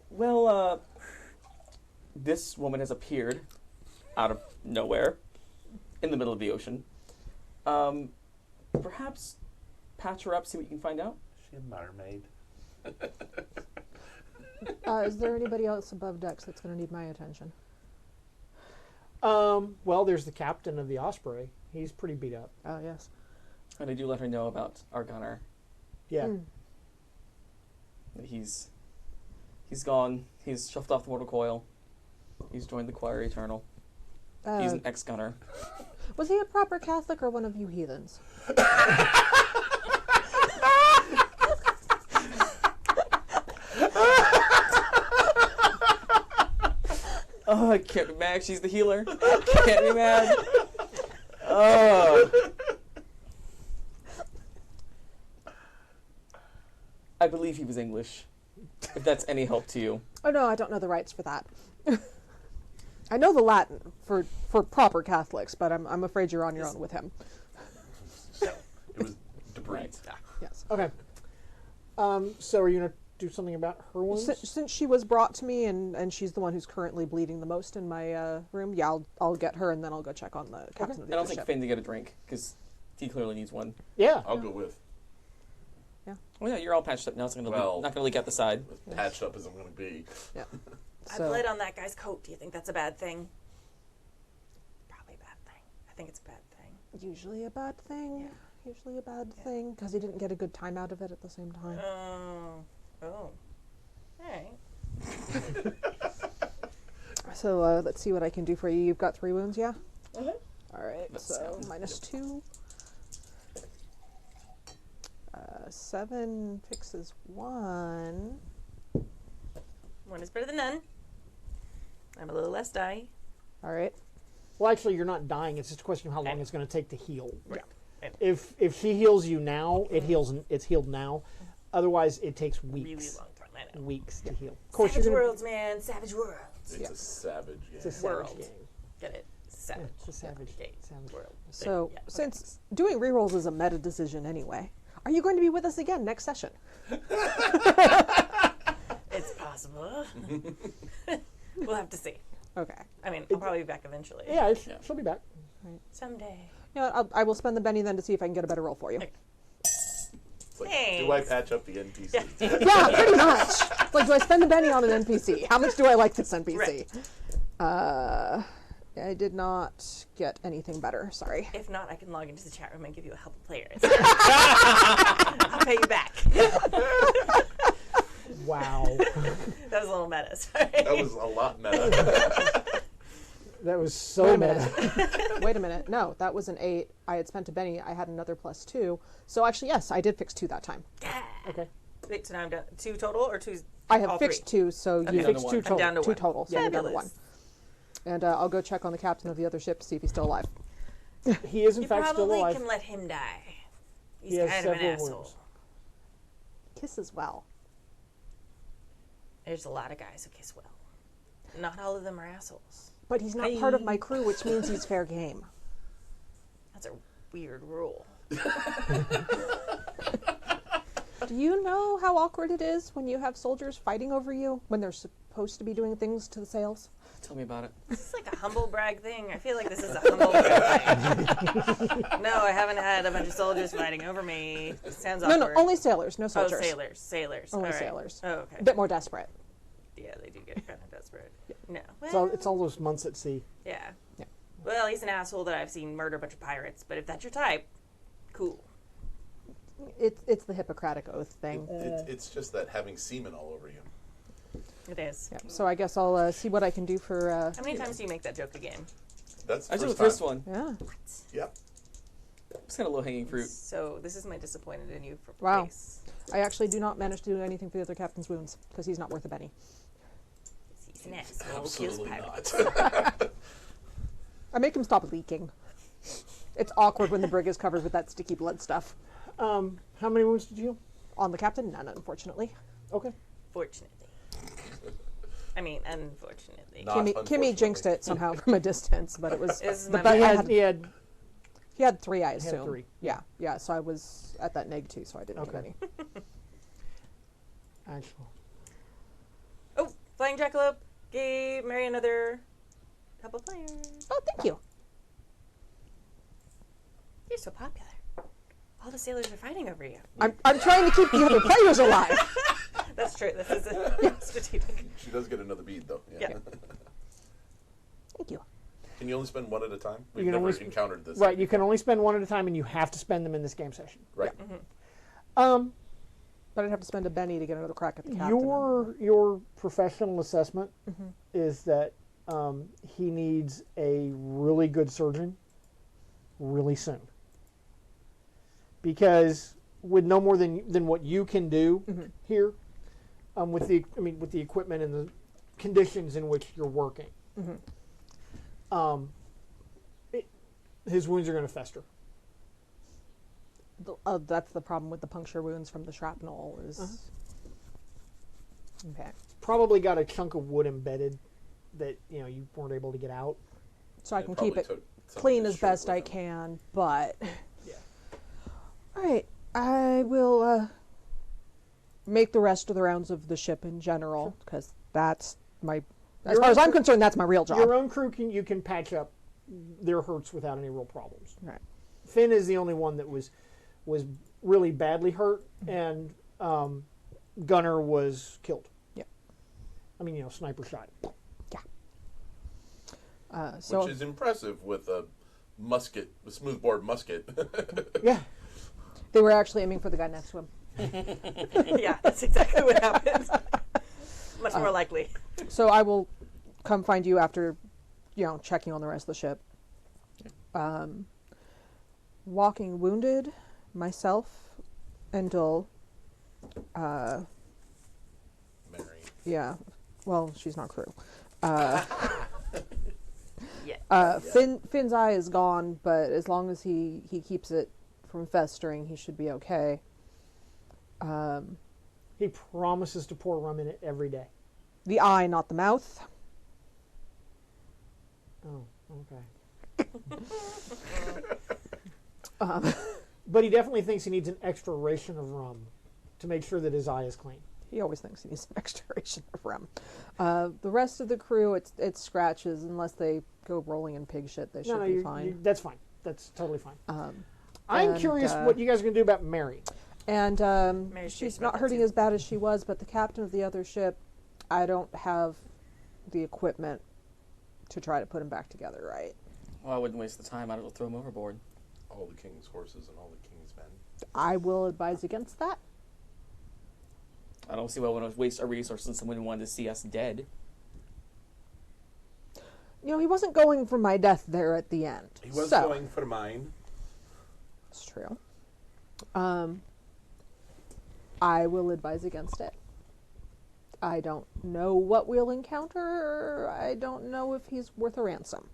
Well, this woman has appeared out of nowhere in the middle of the ocean. Perhaps patch her up, see what you can find out? Is she a mermaid? Is there anybody else above decks that's going to need my attention? Well, there's the captain of the Osprey. He's pretty beat up. Oh, yes. And I do let her know about our gunner. Yeah. That he's gone. He's shuffled off the mortal coil. He's joined the Choir Eternal. He's an ex-gunner. Was he a proper Catholic or one of you heathens? Oh, I can't be mad. She's the healer. Can't be mad. Oh. I believe he was English. If that's any help to you. Oh, no, I don't know the rights for that. I know the Latin for proper Catholics, but I'm afraid you're on your own with him. It was debris. Yes. Okay. So are you gonna do something about her wounds? Since she was brought to me and she's the one who's currently bleeding the most in my room, yeah, I'll get her and then I'll go check on the captain of the I don't other think ship. Finn to get a drink, because he clearly needs one. Yeah. I'll go with. Well, yeah, you're all patched up now. It's not going to leak out the side. As patched up as I'm going to be. Yeah. I bled on that guy's coat. Do you think that's a bad thing? Probably a bad thing. I think it's a bad thing. Usually a bad thing. Yeah. Usually a bad thing, because he didn't get a good time out of it at the same time. Oh. All right. So let's see what I can do for you. You've got 3 wounds, yeah? Mhm. All right, That so sounds minus good. 2. 7 fixes 1. One is better than none. I'm a little less die. All right. Well, actually, you're not dying. It's just a question of how long Okay. it's going to take to heal. Right. If she heals you now, it's healed now. Otherwise, it takes weeks. Really long time. I know. Weeks to heal. Of course, Savage you're gonna, worlds, man. Savage worlds. It's a savage game. It's a savage World. game. Get it? Yeah, Savage. it's a savage game. Savage World. So Yeah, okay. since doing rerolls is a meta decision anyway, are you going to be with us again next session? It's possible. We'll have to see. Okay. I mean, I'll probably be back eventually. Yeah, she'll be back. Someday. You know, I will spend the Benny then to see if I can get a better roll for you. Okay. It's like, Thanks. do I patch up the NPC? Yeah, pretty much. It's like, do I spend the Benny on an NPC? How much do I like this NPC? Right. I did not get anything better. Sorry. If not, I can log into the chat room and give you a help player. I'll pay you back. Wow. That was a little meta. Sorry. That was a lot meta. That was so Wait a meta. minute. Wait a minute. No, that was an 8. I had spent a Benny. I had another +2. So actually, yes, I did fix 2 that time. Okay. Wait, so now I'm down 2 total or 2? I have all fixed 3? 2, so I'm you down fixed to 2 1. total. I'm down to 2 1. total, so you're down to 1. Fabulous. And I'll go check on the captain of the other ship to see if he's still alive. He is in You fact still probably alive. can let him die. He's He has kind of an several asshole. wounds. Kiss as well. There's a lot of guys who kiss well. Not all of them are assholes. But he's not part of my crew, which means he's fair game. That's a weird rule. Do you know how awkward it is when you have soldiers fighting over you when they're supposed to be doing things to the sails? Tell me about it. This is like a humble brag thing. I feel like this is a humble brag thing. No, I haven't had a bunch of soldiers fighting over me. It sounds awkward. No, only sailors, no Oh, soldiers. sailors. Only All right. sailors. Oh, okay. A bit more desperate. Yeah, they do get kind of desperate. No. It's all those months at sea. Yeah. Yeah. Well, he's an asshole that I've seen murder a bunch of pirates. But if that's your type, cool. It's the Hippocratic Oath thing. It's just that having semen all over you. It is. Yeah, so I guess I'll see what I can do for. How many times do you make that joke again? That's the I did the first first one. Yeah. Yep. It's kind of low-hanging fruit. So this is my disappointed in you for Wow. face. I actually do not manage to do anything for the other captain's wounds because he's not worth a penny. He's an asshole. Absolutely Kills pirates. not. I make him stop leaking. It's awkward when the brig is covered with that sticky blood stuff. How many wounds did you heal? On the captain, none, unfortunately. Okay. Fortunately. I mean, unfortunately. Not Kimmy unfortunately. jinxed it somehow from a distance, but it was Is the my bad. bad. He had 3, I had assume. 3. Yeah. So I was at that -2, so I didn't get any. Actually. Oh, Flying Jackalope gave Mary another couple players. Oh, thank you. You're so popular. All the sailors are fighting over you. I'm trying to keep the other players alive. That's true. This is strategic. She does get another bead, though. Yeah. Thank you. Can you only spend one at a time? We've can never only encountered this. Right, you can only spend one at a time, and you have to spend them in this game session. Right. But I'd have to spend a Benny to get another crack at the captain. Your professional assessment is that he needs a really good surgeon really soon. Because with no more than what you can do here, with the equipment and the conditions in which you're working, his wounds are going to fester. That's the problem with the puncture wounds from the shrapnel is... Okay. Probably got a chunk of wood embedded that you weren't able to get out. So I It can probably keep it took some of clean his as shirt best with I him. can, but... Yeah. All right. I will make the rest of the rounds of the ship in general, because that's my... As far as I'm concerned, that's my real job. Your own crew you can patch up their hurts without any real problems. Right. Finn is the only one that was really badly hurt, and Gunner was killed. Yeah. I mean, sniper shot. So Which is impressive with a smoothbore musket. Yeah. they were actually aiming for the guy next to him. Yeah, that's exactly what happened. Much more likely. So I will come find you after, checking on the rest of the ship. Walking wounded, myself, and Dull. Mary. Yeah. Well, she's not crew. Yeah. Finn's eye is gone, but as long as he keeps it from festering, he should be okay. He promises to pour rum in it every day. The eye, not the mouth. Oh, okay. But he definitely thinks he needs an extra ration of rum to make sure that his eye is clean. He always thinks he needs some extra ration of rum. The rest of the crew, it's scratches. Unless they go rolling in pig shit, they should be fine. That's fine. That's totally fine. I'm and, curious what you guys are going to do about Mary. And Mary's she's curious not about that hurting too. as bad as she was, but the captain of the other ship, I don't have the equipment to try to put him back together, right? Well, I wouldn't waste the time. I'd as well throw him overboard. All the king's horses and all the king's men. I will advise against that. I don't see why we want to waste our resources on someone who wanted to see us dead. He wasn't going for my death there at the end. He was so, going for mine. It's true. I will advise against it. I don't know what we'll encounter. I don't know if he's worth a ransom.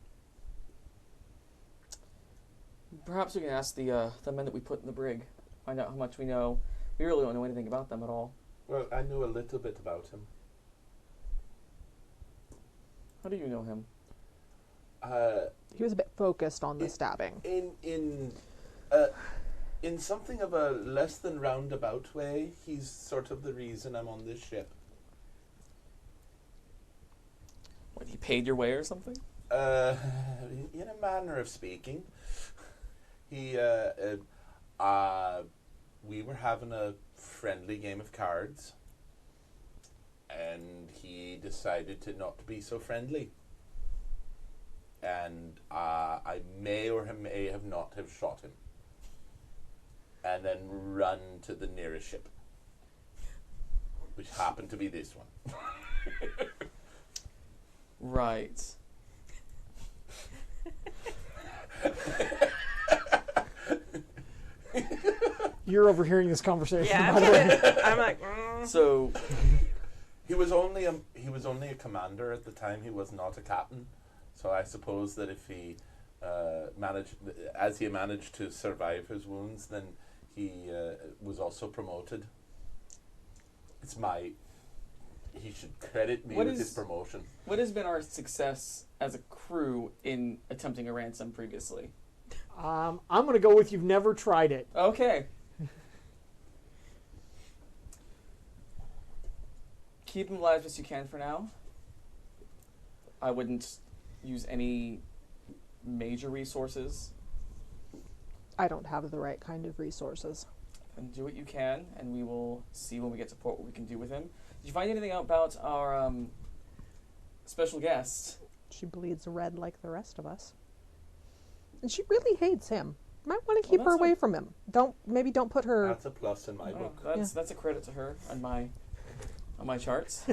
Perhaps we can ask the men that we put in the brig. Find out how much we know. We really don't know anything about them at all. Well, I knew a little bit about him. How do you know him? He was a bit focused on the stabbing. In In something of a less than roundabout way, he's sort of the reason I'm on this ship. What, he paid your way or something? In a manner of speaking. He, we were having a friendly game of cards, and he decided to not be so friendly. And I may or may have not have shot him. And then run to the nearest ship, which happened to be this one. Right. You're overhearing this conversation. Yeah, By the way. I'm like, So, He was only a commander at the time. He was not a captain. So I suppose that if he managed to survive his wounds, then he was also promoted. He should credit me with his promotion. what has been our success as a crew in attempting a ransom previously? I'm going to go with you've never tried it. Okay. Keep him alive as you can for now. I wouldn't use any major resources. I don't have the right kind of resources. And do what you can, and we will see when we get to port what we can do with him. Did you find anything out about our special guest? She bleeds red like the rest of us. And she really hates him. Might want to keep her away from him. Don't put her... That's a plus in my book. That's a credit to her on my charts.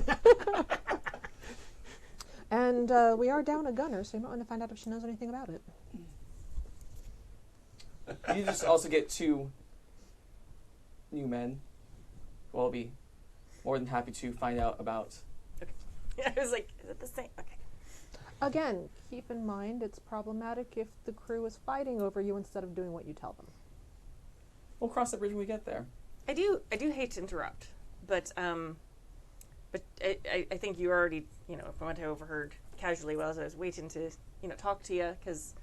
And we are down a gunner, so you might want to find out if she knows anything about it. You just also get 2 new men who I'll be more than happy to find out about. I was like, is it the same? Okay. Again, keep in mind it's problematic if the crew is fighting over you instead of doing what you tell them. We'll cross that bridge when we get there. I do hate to interrupt, but I think you already, if I went to overheard casually while I was waiting to, talk to you because,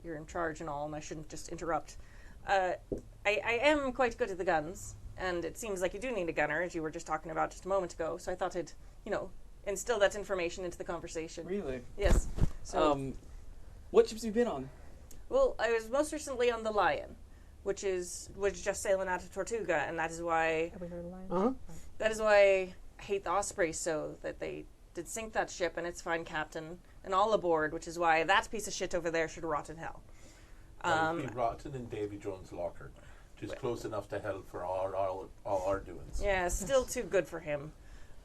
you're in charge and all, and I shouldn't just interrupt. I am quite good at the guns, and it seems like you do need a gunner, as you were just talking about just a moment ago. So I thought I'd, instill that information into the conversation. Really? Yes. So, what ships have you been on? well, I was most recently on the Lion, which was just sailing out of Tortuga, and that is why Have we heard of Lion? Uh-huh. that is why I hate the Osprey so that they did sink that ship and its fine captain and all aboard, which is why that piece of shit over there should rot in hell. Be rotten in Davy Jones' locker, which is close enough to hell for all our doings. Yeah, still too good for him.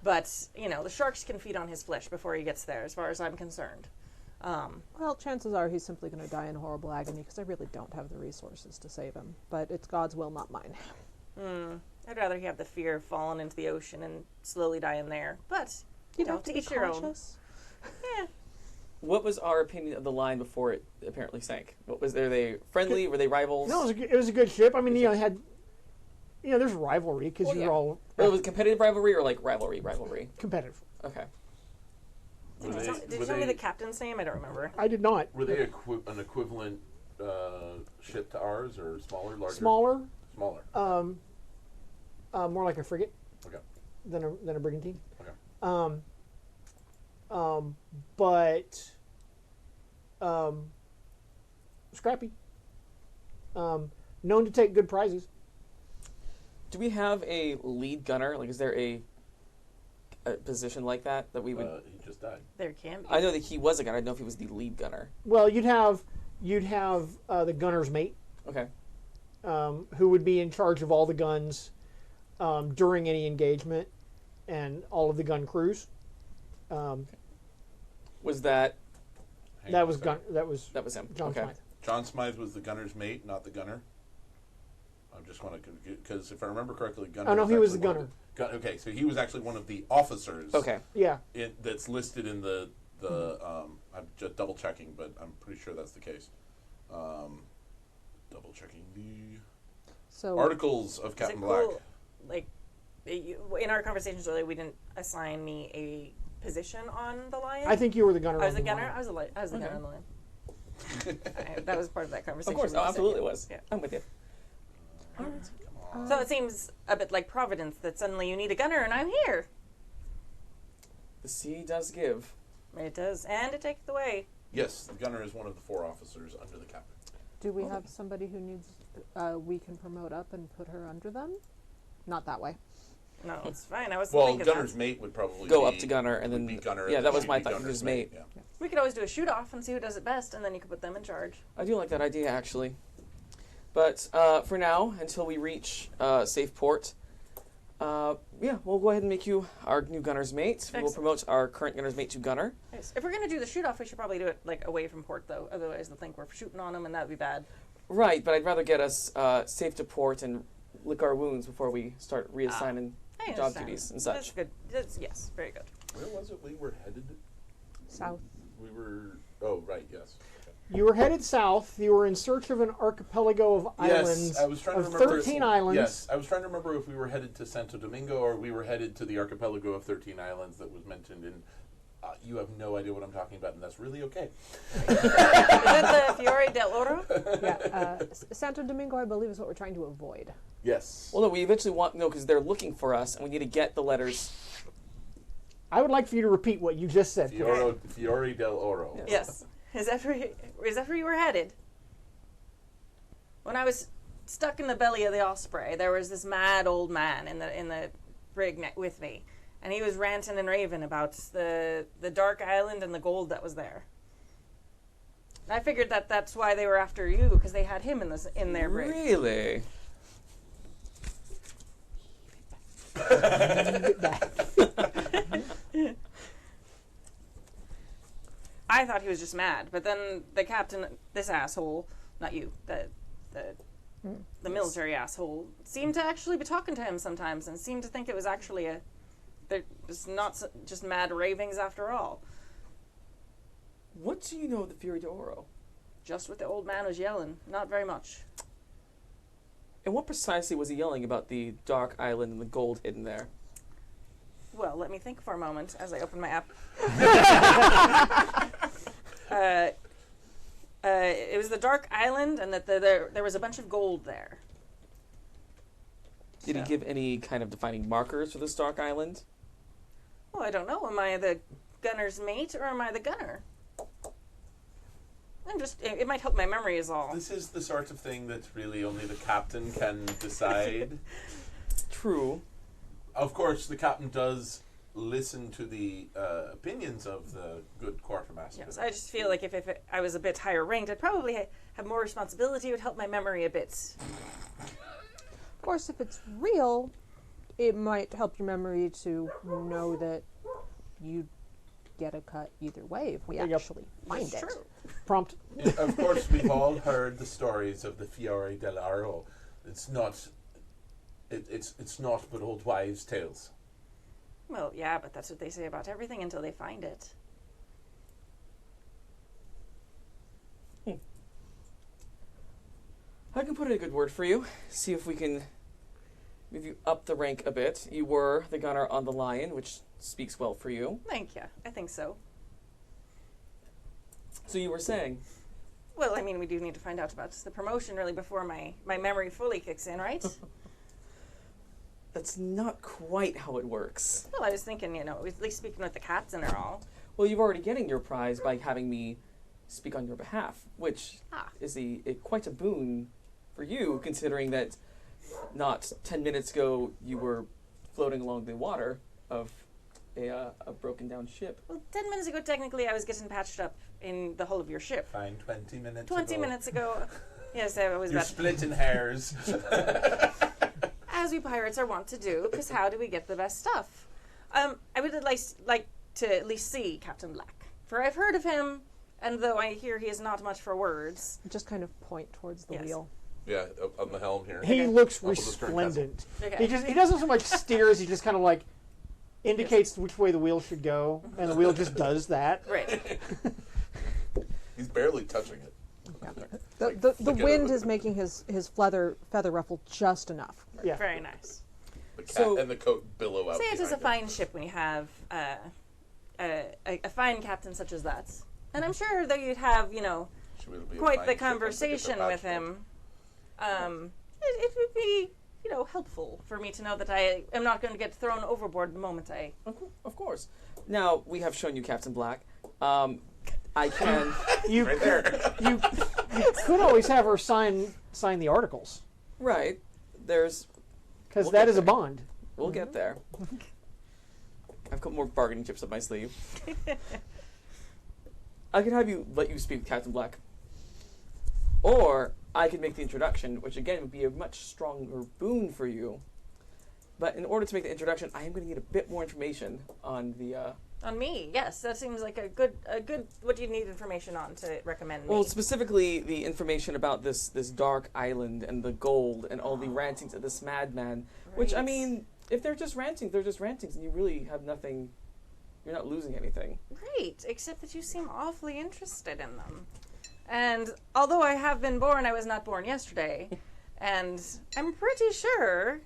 But, the sharks can feed on his flesh before he gets there, as far as I'm concerned. Well, chances are he's simply going to die in horrible agony because I really don't have the resources to save him. But it's God's will, not mine. I'd rather he have the fear of falling into the ocean and slowly dying there. But, You'd have to be each your own. cautious. Yeah. What was our opinion of the Line before it apparently sank? What was there? Were they friendly? Were they rivals? No, it was a good ship. I mean, it had, there's rivalry because you're all It was competitive rivalry or like rivalry? competitive. Okay. Did you tell me the captain's name? I don't remember. I did not. Were they an equivalent ship to ours, or smaller, larger? Smaller, Smaller. more like a frigate Okay. than a brigantine. Okay. But scrappy. Known to take good prizes. Do we have a lead gunner? Like, is there a position like that we would? He just died. There can be. I know that he was a gunner. I don't know if he was the lead gunner. Well, you'd have the gunner's mate, Okay. who would be in charge of all the guns during any engagement, and all of the gun crews. Was that? That was him. John John Okay. Smythe. John Smythe was the gunner's mate, not the gunner. I just want to, because if I remember correctly, gunner. Oh no, he was the actually gunner. Okay, so he was actually one of the officers. Okay. Yeah. That's listed in the I'm just double checking, but I'm pretty sure that's the case. Double checking the articles of Is Captain it Black. cool? Like, in our conversations earlier, we didn't assign me a position on the Lion. I think you were the gunner. I was on the gunner. Lion. I was the gunner on the Lion. That was part of that conversation. Of course, we just absolutely said. was. Yeah. I'm with you. So it seems a bit like Providence that suddenly you need a gunner and I'm here. The sea does give. It does, and it takes away. Yes, the gunner is one of the 4 officers under the captain. Do we have somebody who needs, we can promote up and put her under them? Not that way. No, it's fine. I was Well, thinking gunner's that. mate would probably Go be, up to gunner and would then be gunner. yeah, and that then was she'd my be thought. gunner's His mate. Yeah. We could always do a shoot off and see who does it best, and then you could put them in charge. I do like that idea actually. But for now, until we reach safe port, we'll go ahead and make you our new gunner's mate. We will Excellent. promote our current gunner's mate to gunner. Nice. If we're gonna do the shoot off, we should probably do it like away from port, though. Otherwise, they'll think we're shooting on them, and that'd be bad. Right, but I'd rather get us safe to port and lick our wounds before we start reassigning I job understand. duties and That's such. good. Yes, very good. Where was it we were headed? South. We were... Oh, right, yes. You were headed south. You were in search of an archipelago of islands. Yes, I was trying to of remember. 13 islands. Yes, I was trying to remember if we were headed to Santo Domingo or we were headed to the archipelago of 13 islands that was mentioned in. You have no idea what I'm talking about, and that's really okay. Is that the Fiore del Oro? Yeah, Santo Domingo, I believe, is what we're trying to avoid. Yes. Well, no, we eventually because they're looking for us, and we need to get the letters. I would like for you to repeat what you just said. please. Fiore del Oro. Yes. Is that where you were headed? When I was stuck in the belly of the Osprey, there was this mad old man in the brig with me, and he was ranting and raving about the dark island and the gold that was there. I figured that's why they were after you, because they had him in their brig. Really? I thought he was just mad, but then the captain, this asshole, not you, the military asshole, seemed to actually be talking to him sometimes and seemed to think it was actually it's not just mad ravings after all. What do you know of the Fiore d'Oro? Just what the old man was yelling, not very much. And what precisely was he yelling about the dark island and the gold hidden there? Well, let me think for a moment as I open my app. It was the dark island, and that there was a bunch of gold there. Did he give any kind of defining markers for this dark island? Well, I don't know. Am I the gunner's mate or am I the gunner? It might help my memory is all. This is the sort of thing that really only the captain can decide. True. Of course, the captain does listen to the opinions of the good quartermaster. Yes, I just feel like if I was a bit higher ranked, I'd probably have more responsibility. It would help my memory a bit. Of course, if it's real, it might help your memory to know that you get a cut either way if we actually find That's it. true. Prompt. Of course, we've all heard the stories of the Fiore del Oro. It's not but old wives' tales. Well, yeah, but that's what they say about everything until they find it. I can put in a good word for you. See if we can move you up the rank a bit. You were the gunner on the Lion, which speaks well for you. Thank you. I think so. So you were saying? Well, I mean, we do need to find out about the promotion really before my memory fully kicks in, right? That's not quite how it works. Well, I was thinking, at least speaking with the captain or all. Well, you're already getting your prize by having me speak on your behalf, which is quite a boon for you, considering that not 10 minutes ago you were floating along the water of a broken down ship. Well, 10 minutes ago, technically, I was getting patched up in the hull of your ship. Fine, 20 minutes 20 ago. minutes ago. Yes, I was You're about splitting hairs. as we pirates are wont to do, because how do we get the best stuff? I would like to at least see Captain Black, for I've heard of him, and though I hear he is not much for words. Just kind of point towards the Yes. wheel. Yeah, on the helm here. He looks Up with the stern resplendent. Okay. He doesn't so much steers. He just kind of like indicates which way the wheel should go, and the wheel just does that. Right. He's barely touching it. The flick it wind over. is making his feather ruffle just enough. Yeah. Very nice. The cat So- and the coat billow out. Say it is a behind fine ship when you have a fine captain such as that. And I'm sure that you'd have, Should It'll be a quite fine the trip once I get conversation the with passport. him, it would be, helpful for me to know that I am not going to get thrown overboard the moment I... Of course. Now, we have shown you Captain Black. I can... You Right there. you could always have her sign the articles, Right. There's... because We'll that get is a there. bond. We'll get there. I've got more bargaining chips up my sleeve. I could let you speak with Captain Black. Or I could make the introduction, which again would be a much stronger boon for you. But in order to make the introduction, I am going to need a bit more information on the... On me, yes. That seems like a good... What do you need information on to recommend me? Well, specifically the information about this dark island and the gold and all the rantings of this madman. Which, I Right. mean, if they're just rantings, they're just rantings, and you really have nothing... You're not losing anything. Right, except that you seem awfully interested in them. And although I have been born, I was not born yesterday. And I'm pretty sure,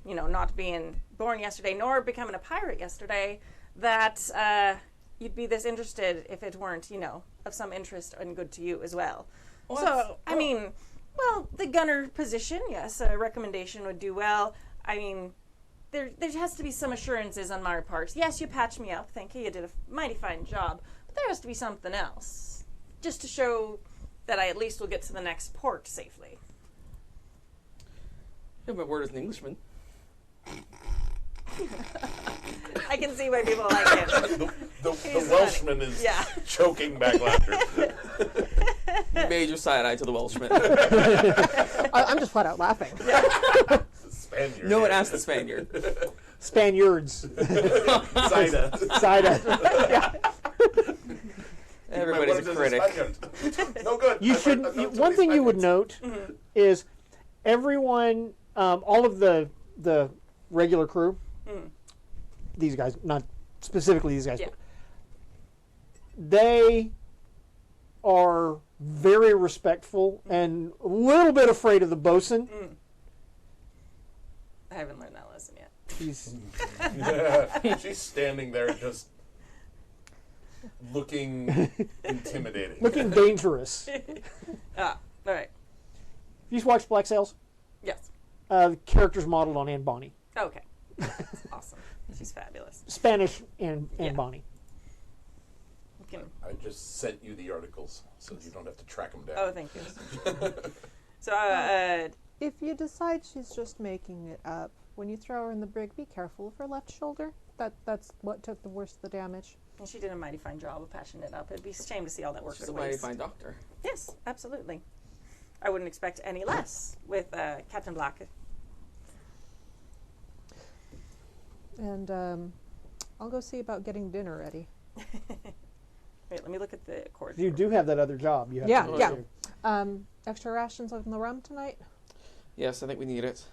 not being born yesterday nor becoming a pirate yesterday, that you'd be this interested if it weren't, of some interest and good to you as well. Well, The gunner position, yes, a recommendation would do well. I mean, there has to be some assurances on my part. Yes, you patched me up. Thank you. You did a mighty fine job. But there has to be something else, just to show that I at least will get to the next port safely. Yeah, my word as an Englishman. I can see why people like it. The Welshman is Yeah. choking back laughter. You made your side eye to the Welshman. I'm just flat out laughing. Spaniard. No one asked the Spaniard. Spaniards. Zaida. Zida. Everybody's a critic. No good. You should. One thing you would note is everyone, all of the regular crew. These guys, not specifically these guys, Yeah. but they are very respectful and a little bit afraid of the bosun. I haven't learned that lesson yet. He's She's standing there just looking intimidating. looking dangerous. All right. You just watched Black Sails? Yes. The character's modeled on Anne Bonny. Okay. That's awesome. She's fabulous. Spanish Anne Yeah. Bonny. You can- I just sent you the articles so you don't have to track them down. Oh, thank you. So, If you decide she's just making it up, when you throw her in the brig, be careful of her left shoulder. That's what took the worst of the damage. and she did a mighty fine job of patching it up. It'd be a shame to see all that work She's go a to mighty waste. fine doctor. Yes, absolutely. I wouldn't expect any less with Captain Black. And I'll go see about getting dinner ready. Wait, let me look at the cord. You do have that other job. You have Yeah, to yeah. do. Extra rations on the rum tonight? Yes, I think we need it.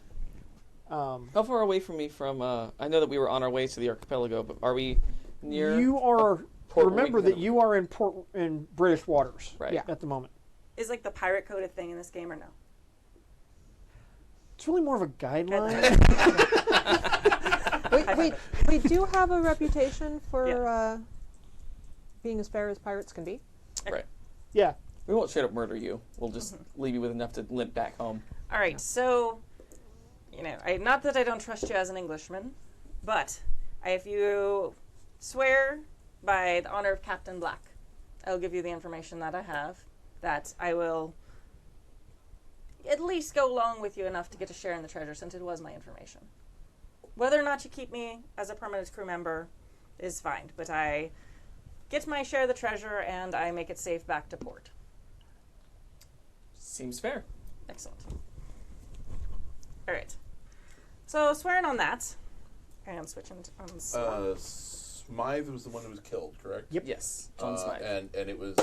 Um, How far away from me from... I know that we were on our way to the archipelago, but are we near... you are. port where we Remember can that you are in British waters Right. Yeah. at the moment. Is like the pirate code a thing in this game or no? It's really more of a guideline. We do have a reputation for being as fair as pirates can be. Right. Yeah. We won't straight up murder you. We'll just leave you with enough to limp back home. All right, so, not that I don't trust you as an Englishman, but if you swear by the honor of Captain Black, I'll give you the information that I have, that I will at least go along with you enough to get a share in the treasure, since it was my information. Whether or not you keep me as a permanent crew member is fine, but I get my share of the treasure and I make it safe back to port. Seems fair. Excellent. All right. So swearing on that, and switching on the Smythe was the one who was killed, correct? Yep. Yes. John Smythe. And it was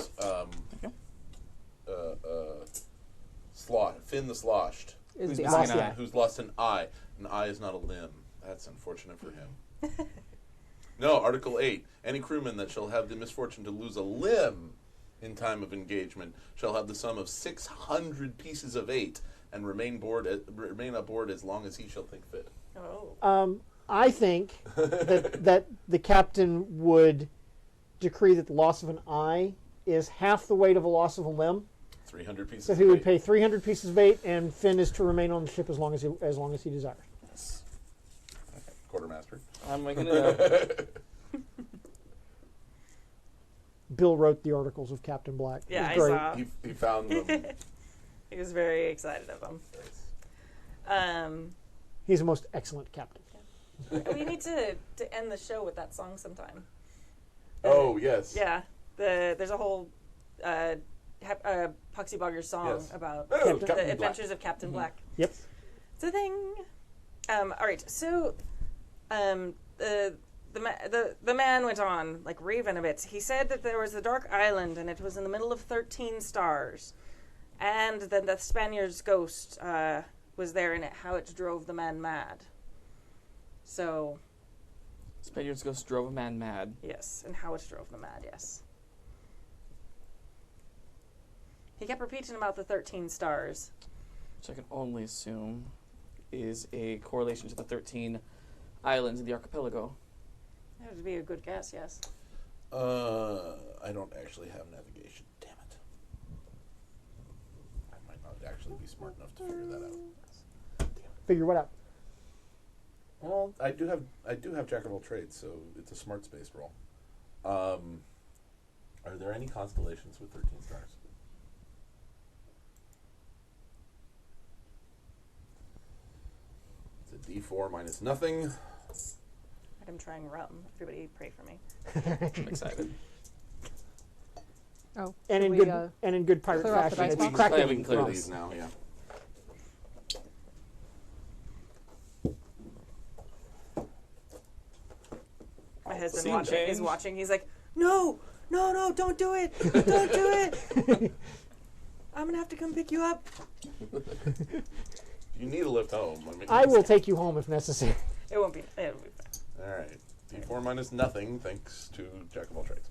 Finn the Sloshed, Is Who's the missing eye. an eye? who's lost an eye. An eye is not a limb. That's unfortunate for him. No, Article 8. Any crewman that shall have the misfortune to lose a limb in time of engagement shall have the sum of 600 pieces of 8 and remain aboard as long as he shall think fit. Oh. I think that the captain would decree that the loss of an eye is half the weight of a loss of a limb, 300 pieces. So of he would bait. pay 300 pieces of bait, and Finn is to remain on the ship as long as he desires. Yes. Okay. Quartermaster. I'm making it up. Bill wrote the articles of Captain Black. It Yeah, I was great. saw. He found them. He was very excited of them. He's the most excellent captain. We need to end the show with that song sometime. Oh, yes. Yeah, there's a whole Puxy Bogger song Yes. about Oh, the Captain adventures of Captain Black. Yep. It's a thing. All right, so the man went on, like, raving a bit. He said that there was a dark island, and it was in the middle of 13 stars. And then the Spaniard's ghost was there in it, how it drove the man mad. So, Spaniard's ghost drove a man mad. yes, and how it drove the mad, yes. He kept repeating about the 13 stars. Which I can only assume is a correlation to the 13 islands in the archipelago. That would be a good guess, yes. I don't actually have navigation. Damn it. I might not actually be smart enough to figure that out. Figure what out? Well, I do have Jack of all trades, so it's a smart space roll. Are there any constellations with 13 stars? It's a D4 minus nothing. I'm trying rum. Everybody pray for me. I'm excited. Oh, And should in we, good and in good pirate clear off the fashion, dice it's box? cracking. Yeah, we can clear rum. these now, yeah. My husband Scene is change. watching. He's like, no, don't do it. Don't do it. I'm going to have to come pick you up. You need a lift home. I will take you home if necessary. It won't be fine. All right. D4 minus nothing, thanks to Jack of all trades.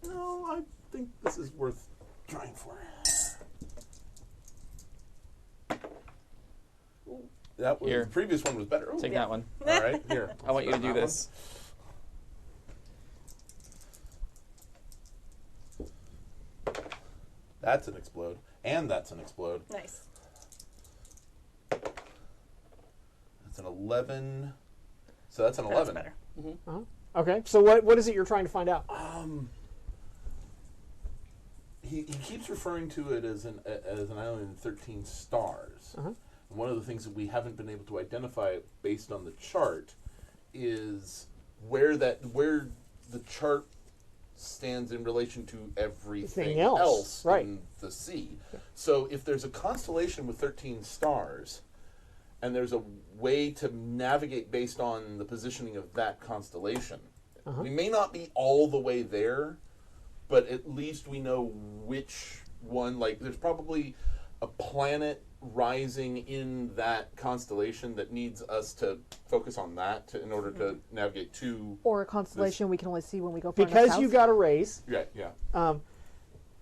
No, I think this is worth trying for. Ooh, that was, Here. the previous one was better. Ooh, Take Yeah. that one. all right, here. I want you to do That one. this. That's an explode, and that's an explode. Nice. That's an 11. So that's an That's 11. better. Okay, so what is it you're trying to find out? He keeps referring to it as an island in 13 stars. Uh-huh. And one of the things that we haven't been able to identify based on the chart is where the chart stands in relation to everything Everything else, right. in the sea. So if there's a constellation with 13 stars, and there's a way to navigate based on the positioning of that constellation, we may not be all the way there, but at least we know which one. Like, there's probably a planet rising in that constellation that needs us to focus on that in order to navigate to. or a constellation we can only see when we go far enough Because you south. got a raise, Yeah.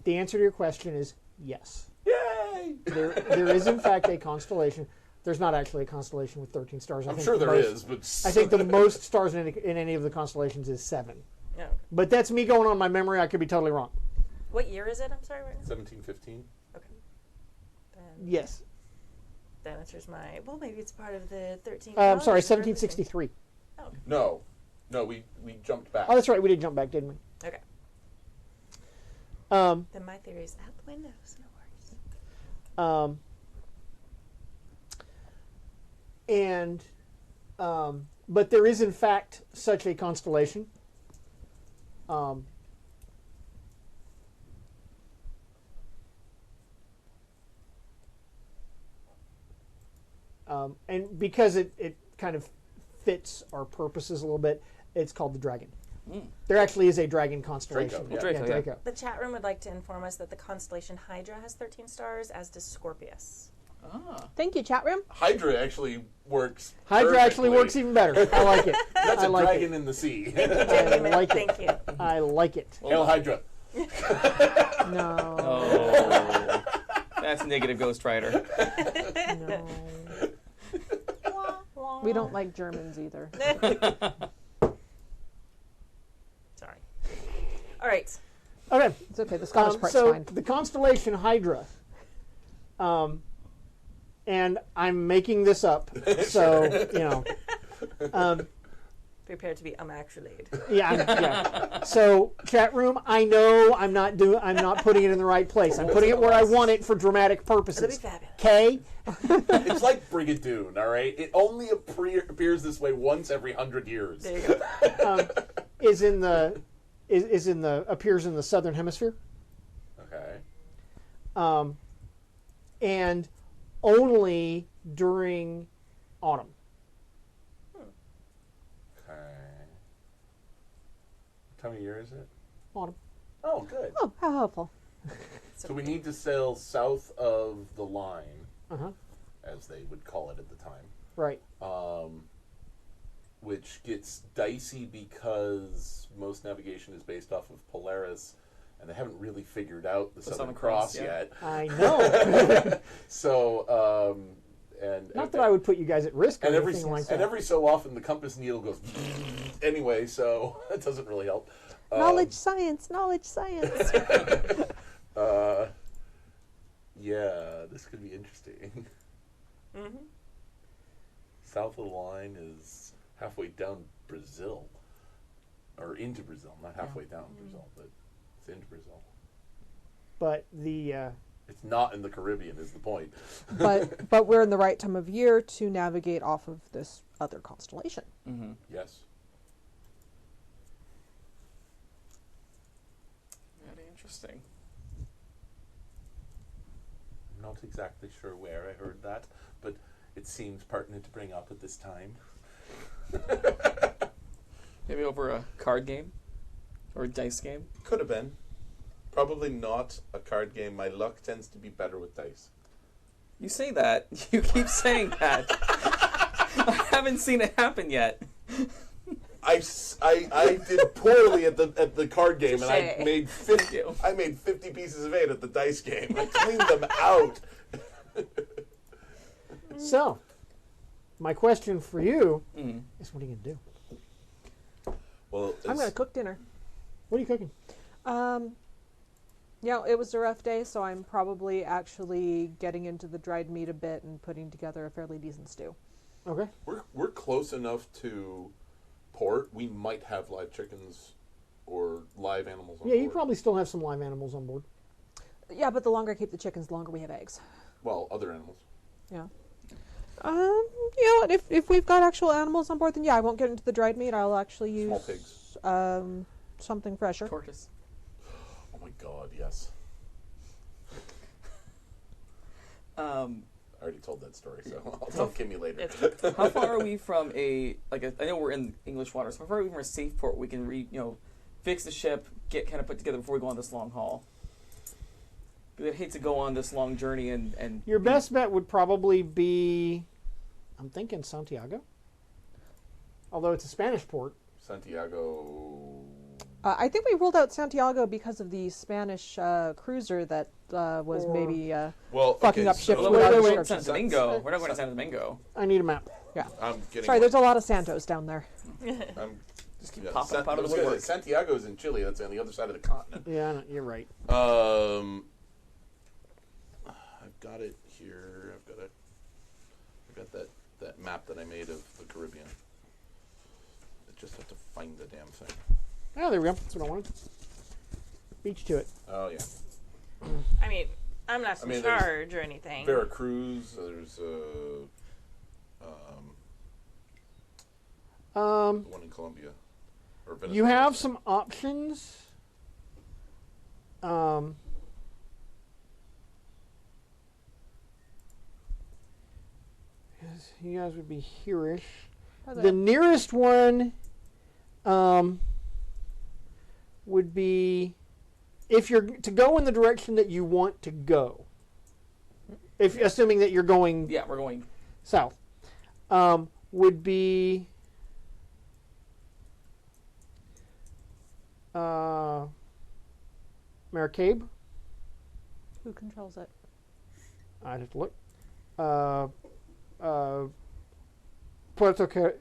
the answer to your question is yes. Yay! There is, in fact, a constellation. There's not actually a constellation with 13 stars. I'm sure there is, but I think the most stars in any of the constellations is 7. No. But that's me going on my memory. I could be totally wrong. What year is it? I'm sorry, right now? 1715. Okay. Then Yes. that answers my. Well, maybe it's part of the 13. I'm sorry, colonies or everything. 1763. No, we jumped back. Oh, that's right. We did jump back, didn't we? Okay. Um, Then my theory is out the window. So no worries. But there is, in fact, such a constellation. And because it kind of fits our purposes a little bit, it's called the Dragon. There actually is a dragon constellation. Draco, yeah. Draco, yeah. Draco. The chat room would like to inform us that the constellation Hydra has 13 stars, as does Scorpius. Ah. Thank you, chat room. Hydra actually works. Hydra actually perfectly. works even better. I like it. That's I a like dragon it. in the sea. I like it. Thank you. I like it. Hail Hydra. No. Oh. That's negative Ghost Rider. No. We don't like Germans either. Sorry. All right. Okay. It's okay. The Scottish part's so fine. the constellation Hydra. And I'm making this up, so you know. Prepare to be actually. Yeah. So chat room, I know I'm not putting it in the right place. I'm putting it where I want it for dramatic purposes. It'll be fabulous. Okay. It's like Brigadoon, all right? It only appears this way once every 100 years. There you go. Appears in the southern hemisphere. Okay. And only during autumn. Okay. What time of year is it? Autumn. Oh, good. Oh, how helpful. So we need to sail south of the line, Uh-huh. as they would call it at the time. Right. Which gets dicey because most navigation is based off of Polaris, and they haven't really figured out the Southern Cross yet. I know. So, Not that I would put you guys at risk or anything like that. And every so often the compass needle goes anyway, so that doesn't really help. Knowledge science. Yeah, this could be interesting. Mm-hmm. South of the line is halfway down Brazil. Or into Brazil, not halfway down Brazil, but it's into Brazil. But the It's not in the Caribbean is the point. But we're in the right time of year to navigate off of this other constellation. Mm-hmm. Yes. Very interesting. I'm not exactly sure where I heard that, but it seems pertinent to bring up at this time. Maybe over a card game or a dice game. Could have been. Probably not a card game. My luck tends to be better with dice. You say that. You keep saying that. I haven't seen it happen yet. I did poorly at the card game, and I Touché. made 50. I made 50 pieces of 8 at the dice game. I cleaned them out. so, my question for you is, what are you gonna do? Well, I'm going to cook dinner. What are you cooking? It was a rough day, so I'm probably actually getting into the dried meat a bit and putting together a fairly decent stew. Okay. we're close enough to port. We might have live chickens or live animals on Yeah, board. you probably still have some live animals on board. Yeah, but the longer I keep the chickens, the longer we have eggs. Well, other animals. Yeah. If we've got actual animals on board, then yeah, I won't get into the dried meat. I'll actually use Small pigs. Something fresher. Tortoise. Oh my God, yes. I already told that story, so I'll tell Kimmy later. How far are we from I know we're in English waters. How far are we from a safe port we can fix the ship, get kind of put together before we go on this long haul? Because I'd hate to go on this long journey and Your best bet would probably be, I'm thinking Santiago. Although it's a Spanish port. Santiago. I think we ruled out Santiago because of the Spanish cruiser that was maybe fucking up ships. Well, without we're going to instructions. Santo Domingo. We're not going to Santo Domingo. I need a map. Yeah. I'm getting. Sorry, there's a lot of Santos down there. I'm Just keep popping up out of the woodwork. woodwork. Santiago's in Chile. That's on the other side of the continent. Yeah, I know, you're right. I've got it here. I've got that map that I made of the Caribbean. I just have to find the damn thing. Oh, there we go. That's what I wanted. Beach to it. Oh yeah. I mean, I'm not in charge or anything. Veracruz. There's one in Colombia. Or Venezuela. You have some options. You guys would be here-ish. The nearest one would be, if you're to go in the direction that you want to go, assuming that you're going Yeah, we're going. south, would be Maracaibo. Who controls it? I'd have to look. Puerto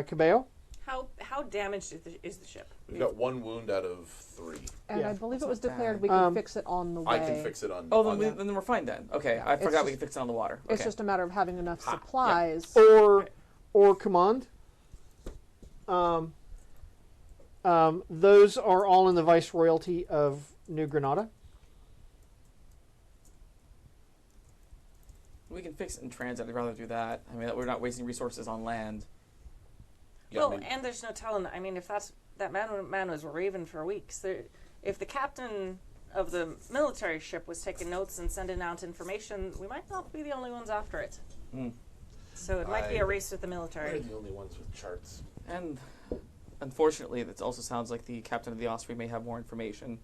Cabello. How how damaged is the ship? We've got 1 wound out of 3. And Yeah. I believe That's it was not bad. declared we can fix it on the way. I can fix it on. Oh, on then we're fine then. Okay, I forgot we just- can fix it on the water. It's Okay. just a matter of having enough supplies. Or command. Those are all in the Viceroyalty of New Granada. We can fix it in transit. I'd rather do that. I mean, we're not wasting resources on land. Yeah, Well, I mean, and there's no telling. I mean, if that man was raving for weeks. If the captain of the military ship was taking notes and sending out information, we might not be the only ones after it. Mm. So it might be a race with the we're military. the only ones with charts. And unfortunately, that also sounds like the captain of the Osprey may have more information.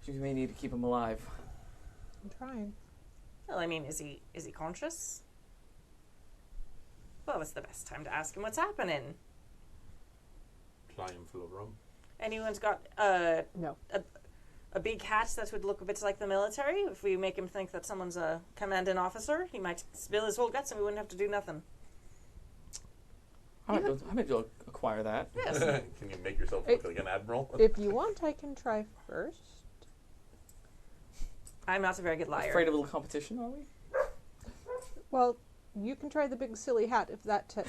We may need to keep him alive. I'm trying. Well, I mean, is he conscious? Well, it's the best time to ask him what's happening. Ply him full of rum. Anyone's got No. a big hat that would look a bit like the military? If we make him think that someone's a commanding officer, he might spill his whole guts and we wouldn't have to do nothing. I might be able to acquire that. Yes. Can you make yourself look like an admiral? If you want, I can try first. I'm not a very good liar. Afraid of a little competition, are we? Well, you can try the big silly hat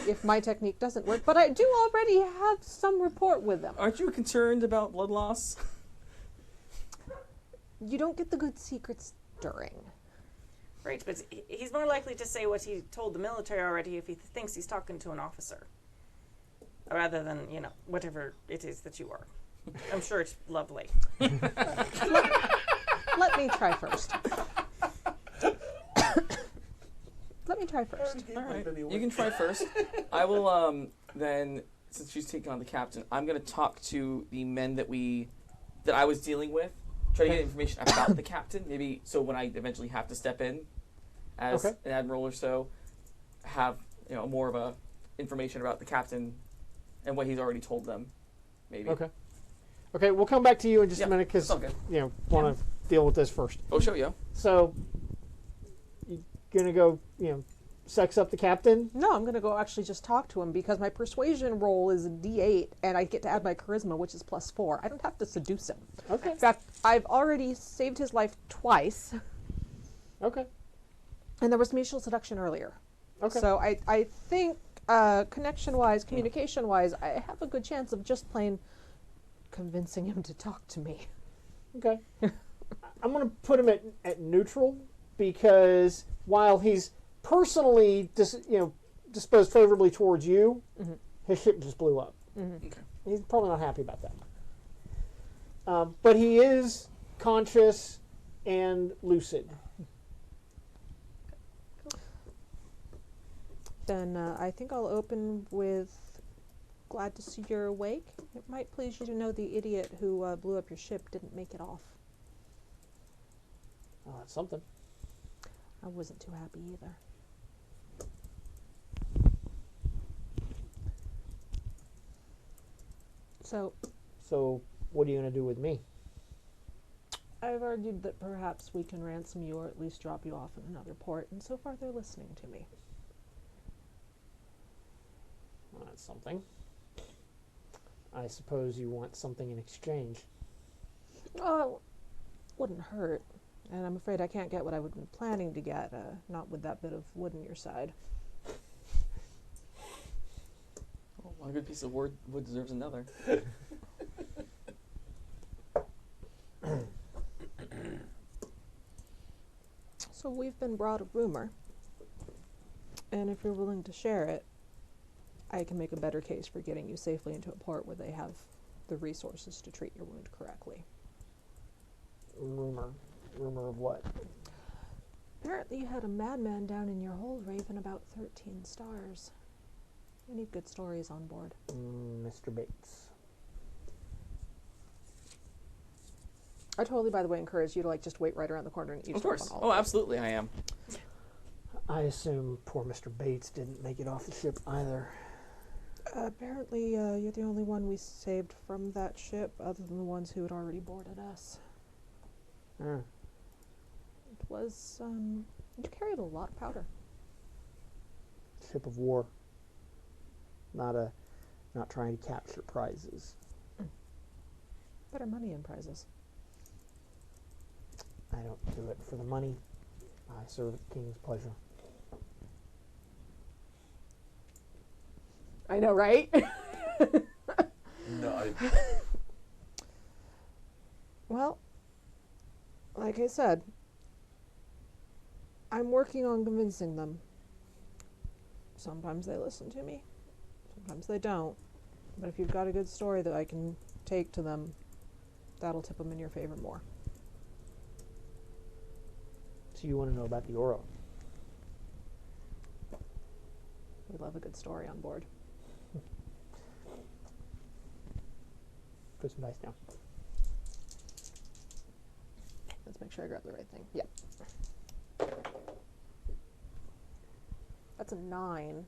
if my technique doesn't work, but I do already have some rapport with them. Aren't you concerned about blood loss? You don't get the good secrets stirring. Right, but he's more likely to say what he told the military already if he thinks he's talking to an officer. Rather than, whatever it is that you are. I'm sure it's lovely. Let me try first. Let me try first. All right, you can try first. I will then, since she's taking on the captain, I'm going to talk to the men that I was dealing with, try to get information about the captain. Maybe so when I eventually have to step in as an admiral or so, have more of a information about the captain and what he's already told them. Maybe. Okay, we'll come back to you in just a minute because that's all want to deal with this first. Oh, show you. So, you gonna go sex up the captain? No, I'm going to go actually just talk to him because my persuasion roll is a D8 and I get to add my charisma, which is +4. I don't have to seduce him. Okay. In fact, I've already saved his life twice. Okay. And there was mutual seduction earlier. Okay. So I think connection-wise, communication-wise, I have a good chance of just plain convincing him to talk to me. Okay. I'm going to put him at neutral because while he's personally disposed favorably towards you, his ship just blew up. Okay. He's probably not happy about that. But he is conscious and lucid. Then I think I'll open with glad to see you're awake. It might please you to know the idiot who blew up your ship didn't make it off. Oh, that's something. I wasn't too happy either. So what are you going to do with me? I've argued that perhaps we can ransom you or at least drop you off in another port, and so far they're listening to me. Well, that's something. I suppose you want something in exchange. Oh, wouldn't hurt. And I'm afraid I can't get what I would been planning to get, not with that bit of wood on your side. Well, one good piece of wood deserves another. So we've been brought a rumor, and if you're willing to share it, I can make a better case for getting you safely into a port where they have the resources to treat your wound correctly. Rumor. Rumor of what? Apparently you had a madman down in your hold, Raven, about 13 stars. We need good stories on board. Mr. Bates. I totally, by the way, encourage you to just wait right around the corner and eat Of stuff course. on all Oh, of it. absolutely, I am. I assume poor Mr. Bates didn't make it off the ship either. Apparently, you're the only one we saved from that ship, other than the ones who had already boarded us. Hmm. It was, you carried a lot of powder. Ship of war. Not not trying to capture prizes. Better money and prizes. I don't do it for the money. I serve at the king's pleasure. I know, right? No, Well, like I said, I'm working on convincing them. Sometimes they listen to me, sometimes they don't. But if you've got a good story that I can take to them, that'll tip them in your favor more. So you want to know about the Oro? We love a good story on board. Put some dice down. Let's make sure I grab the right thing. Yeah. That's a 9.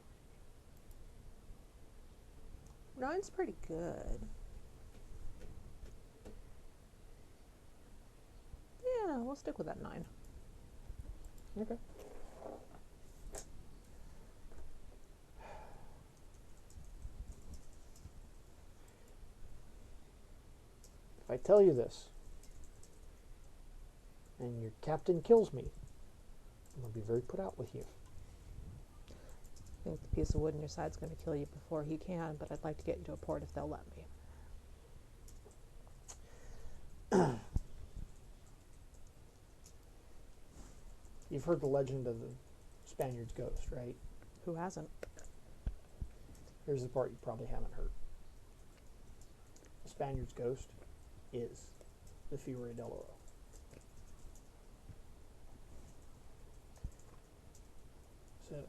9's pretty good. Yeah, we'll stick with that 9. Okay. If I tell you this, and your captain kills me, I'm going to be very put out with you. I think the piece of wood in your side's going to kill you before he can, but I'd like to get you to a port if they'll let me. You've heard the legend of the Spaniard's ghost, right? Who hasn't? Here's the part you probably haven't heard. The Spaniard's ghost is the Fiore del Oro. It's a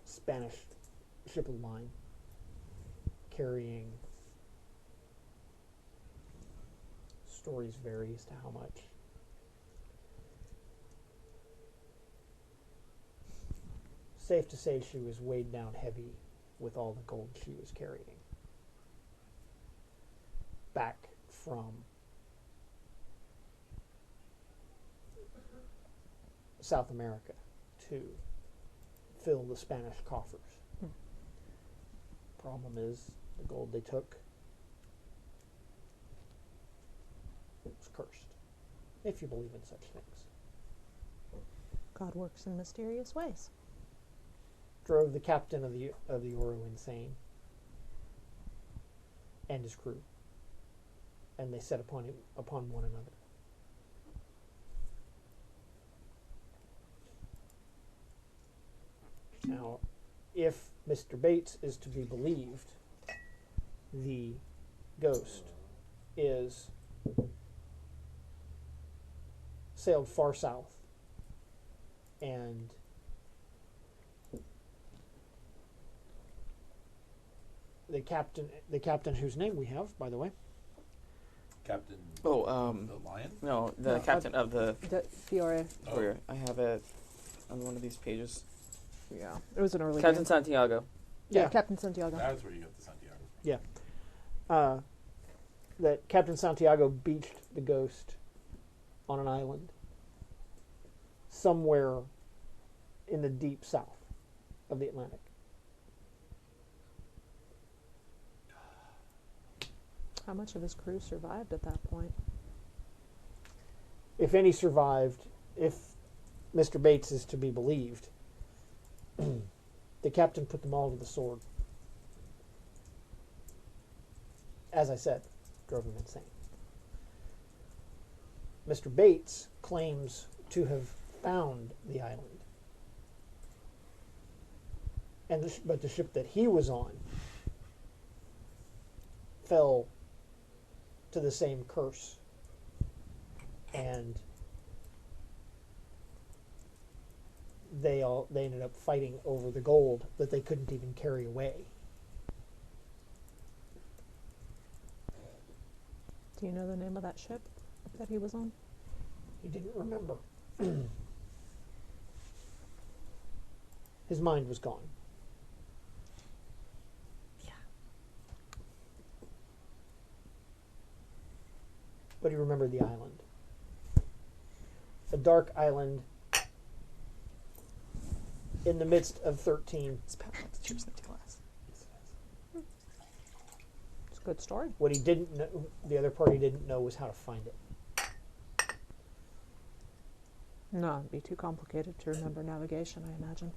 Spanish ship of the line carrying, stories vary as to how much. Safe to say she was weighed down heavy with all the gold she was carrying. Back from South America to fill the Spanish coffers. Problem is, the gold they took was cursed, if you believe in such things. God works in mysterious ways. Drove the captain of the Oro insane and his crew, and they set upon one another. Now, if Mr. Bates is to be believed, the ghost is sailed far south and the captain whose name we have, by the way. Captain. Oh, the lion. no, the captain of the Fiore. warrior. I have it on one of these pages. Yeah, it was an early Captain game. Santiago. Yeah, Captain Santiago. That's where you got the Santiago from. Yeah. That Captain Santiago beached the ghost on an island somewhere in the deep south of the Atlantic. How much of his crew survived at that point? If any survived, if Mr. Bates is to be believed, the captain put them all to the sword. As I said, drove them insane. Mr. Bates claims to have found the island, and but the ship that he was on fell to the same curse, and they ended up fighting over the gold that they couldn't even carry away. Do you know the name of that ship that he was on? He didn't remember. His mind was gone. Yeah. But he remembered the island. A dark island in the midst of 13 It's Pat. The chips in the glass. Good story. What he didn't know, the other party didn't know, was how to find it. No, it'd be too complicated to remember navigation, I imagine.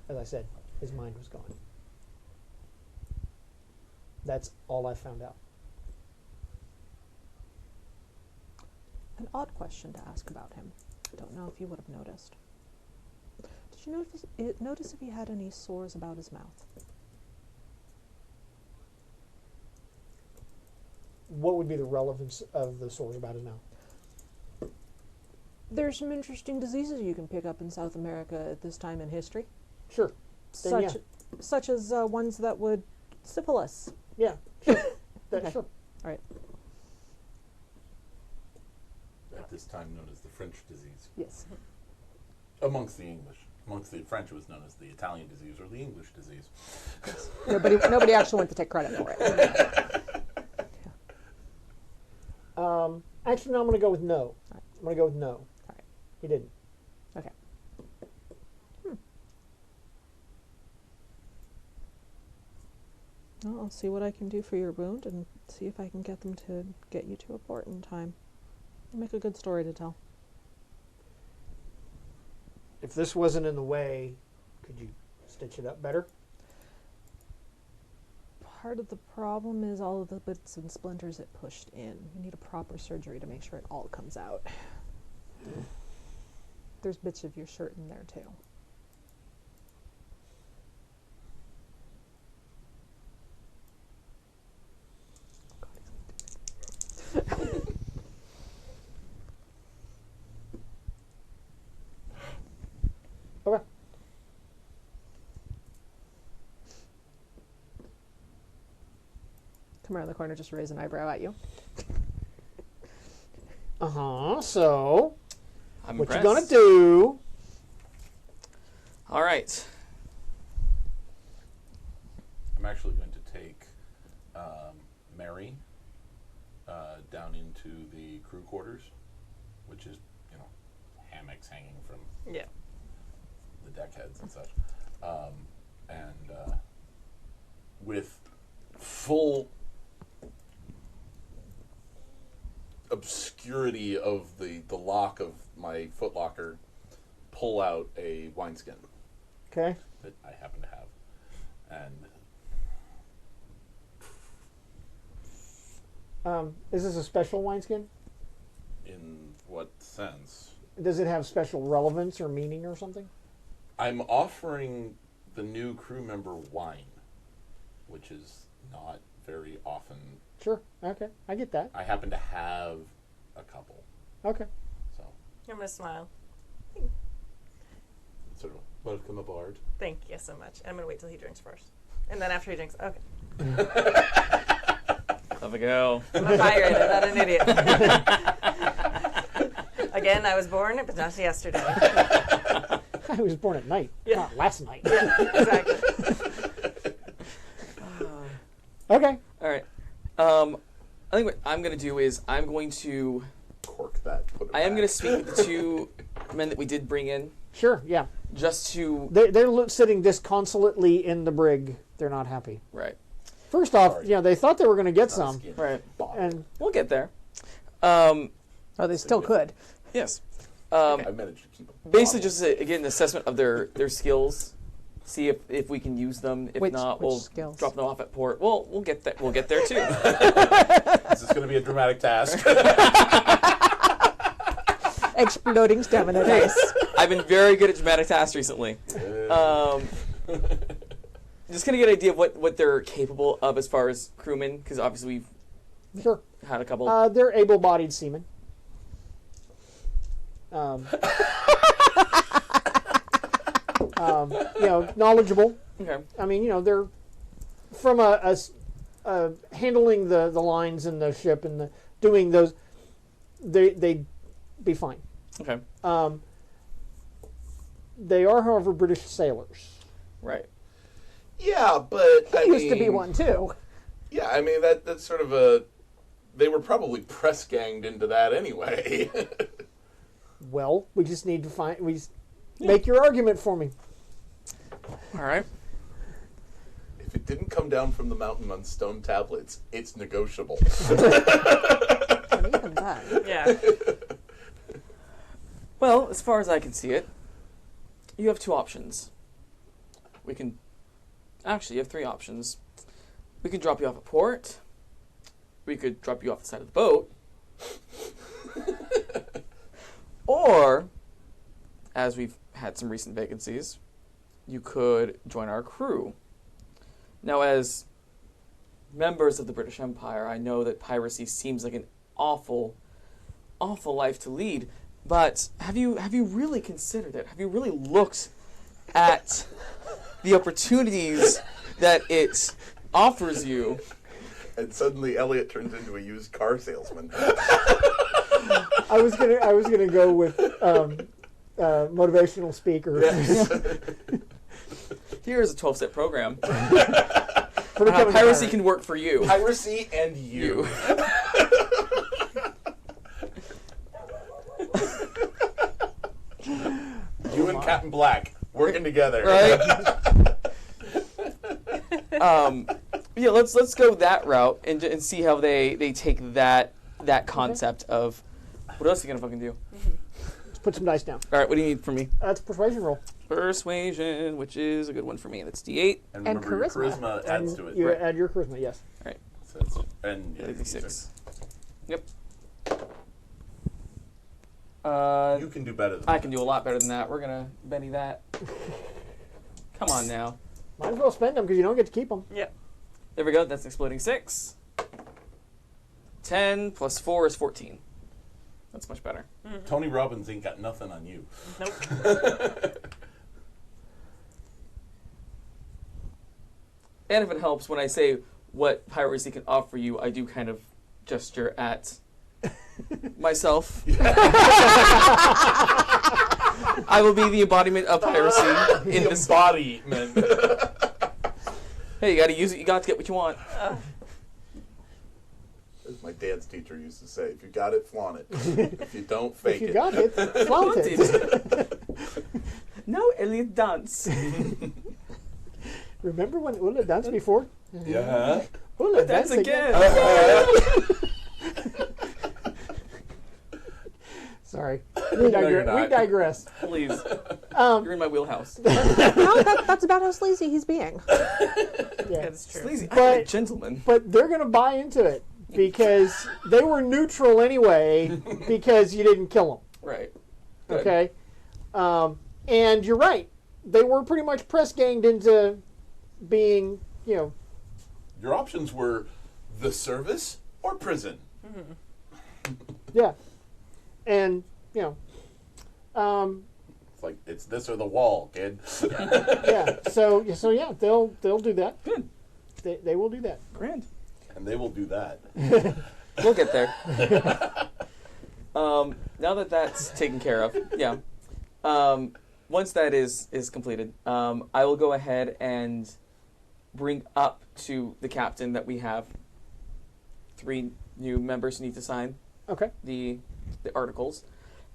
As I said, his mind was gone. That's all I found out. An odd question to ask about him. I don't know if you would have noticed. Did you notice if he had any sores about his mouth? What would be the relevance of the sores about his mouth? There's some interesting diseases you can pick up in South America at this time in history. Sure. Then, Such as ones that would syphilis. Yeah. Sure. Okay. Sure. All right. At this time known as the French disease. Yes. Amongst the English. Amongst the French, it was known as the Italian disease or the English disease. Nobody actually went to take credit for it. Actually, no, I'm going to go with no. Right. I'm going to go with no. All right. He didn't. Okay. Well, I'll see what I can do for your wound and see if I can get them to get you to a port in time. Make a good story to tell. If this wasn't in the way, could you stitch it up better? Part of the problem is all of the bits and splinters it pushed in. You need a proper surgery to make sure it all comes out. There's bits of your shirt in there too. Okay. Come around the corner, just raise an eyebrow at you. So, I'm what you impressed. gonna do? All right. I'm actually going to take Mary down into the crew quarters, which is, hammocks hanging from Yeah. the deckheads and such. And with full obscurity of the lock of my footlocker, pull out a wineskin Okay. that I happen to have. And Is this a special wineskin? in what sense? Does it have special relevance or meaning or something? I'm offering the new crew member wine, which is not very often. Sure. Okay. I get that. I happen to have a couple, Okay. so I'm gonna smile. sort of welcome aboard. Thank you so much. I'm gonna wait till he drinks first, and then after he drinks, okay. Have a go. I'm a pirate. I'm not an idiot. Again, I was born, but not yesterday. I was born at night, Yeah. not last night. Yeah, exactly. Okay. All right. I think what I'm going to do is I'm going to Cork that. Put it I am back. going to speak with the two men that we did bring in Sure. Yeah. just to They're sitting disconsolately in the brig. They're not happy. right. First off, Sorry. they thought they were going to get Not a some, skin. Right. Bottle. and We'll get there. Oh, they still could. Yes. I managed to keep them. Basically, just again an assessment of their skills. See if we can use them. If Which not, we'll skills? drop them off at port. Well, we'll get there. We'll get there too. Is this going to be a dramatic task? Exploding stamina dice. I've been very good at dramatic tasks recently. Just gonna get an idea of what they're capable of as far as crewmen, because obviously we've sure. had a couple. They're able-bodied seamen. Knowledgeable. Okay. I mean, they're from handling the lines in the ship and doing those. They'd be fine. Okay. They are, however, British sailors. Right. Yeah, but He used to be one too. Yeah, I mean that's sort of they were probably press ganged into that anyway. Well, we just need to make your argument for me. All right. if it didn't come down from the mountain on stone tablets, it's negotiable. And even that. Yeah. Well, as far as I can see it, you have two options. Actually, you have three options. We can drop you off at port. We could drop you off the side of the boat. Or, as we've had some recent vacancies, you could join our crew. Now, as members of the British Empire, I know that piracy seems like an awful, awful life to lead. But have you really considered it? Have you really looked at the opportunities that it offers you? And suddenly Elliot turns into a used car salesman. I was gonna go with motivational speaker. Yes. Here's a 12-step program. For the How coming piracy pirate. can work for you. Piracy and you. You and Captain Black working together. Right? Yeah, let's go that route and see how they take that concept of what else are you gonna fucking do? Let's put some dice down. All right, what do you need from me? That's a persuasion roll. Persuasion, which is a good one for me. That's D8. And And remember, your charisma. charisma adds to it. You Right. add your charisma, yes. So it's, and yeah, D6. Yep. you can do better than I can do a lot better than that. We're gonna Benny that. Come on now. Might as well spend them because you don't get to keep them. Yep. There we go. That's an exploding 6. 10 plus 4 is 14. That's much better. Tony Robbins ain't got nothing on you. Nope. And if it helps, when I say what piracy can offer you, I do kind of gesture at myself. I will be the embodiment of piracy in this. Embodiment. Hey, you got to use it. You got to get what you want. As my dance teacher used to say, if you got it, flaunt it. If you don't, fake If you it. got it, flaunt it. No, Elliot, dance. Remember when Ulla danced before? Yeah. Ulla Dance dance again. Sorry. No, you're not. We digress. Please. You're in my wheelhouse. No, that's about how sleazy he's being. Yeah. That's true. Sleazy. I'm But- a gentleman. But they're going to buy into it because they were neutral anyway because you didn't kill them. Right. Good. Okay? And you're right. They were pretty much press ganged into being, Your options were the service or prison. yeah. And, It's like, it's this or the wall, kid. yeah. So yeah, they'll do that. Good. They will do that. Grand. And they will do that. We'll get there. Now that that's taken care of, yeah. Once that is completed, I will go ahead and bring up to the captain that we have 3 new members who need to sign Okay. the articles,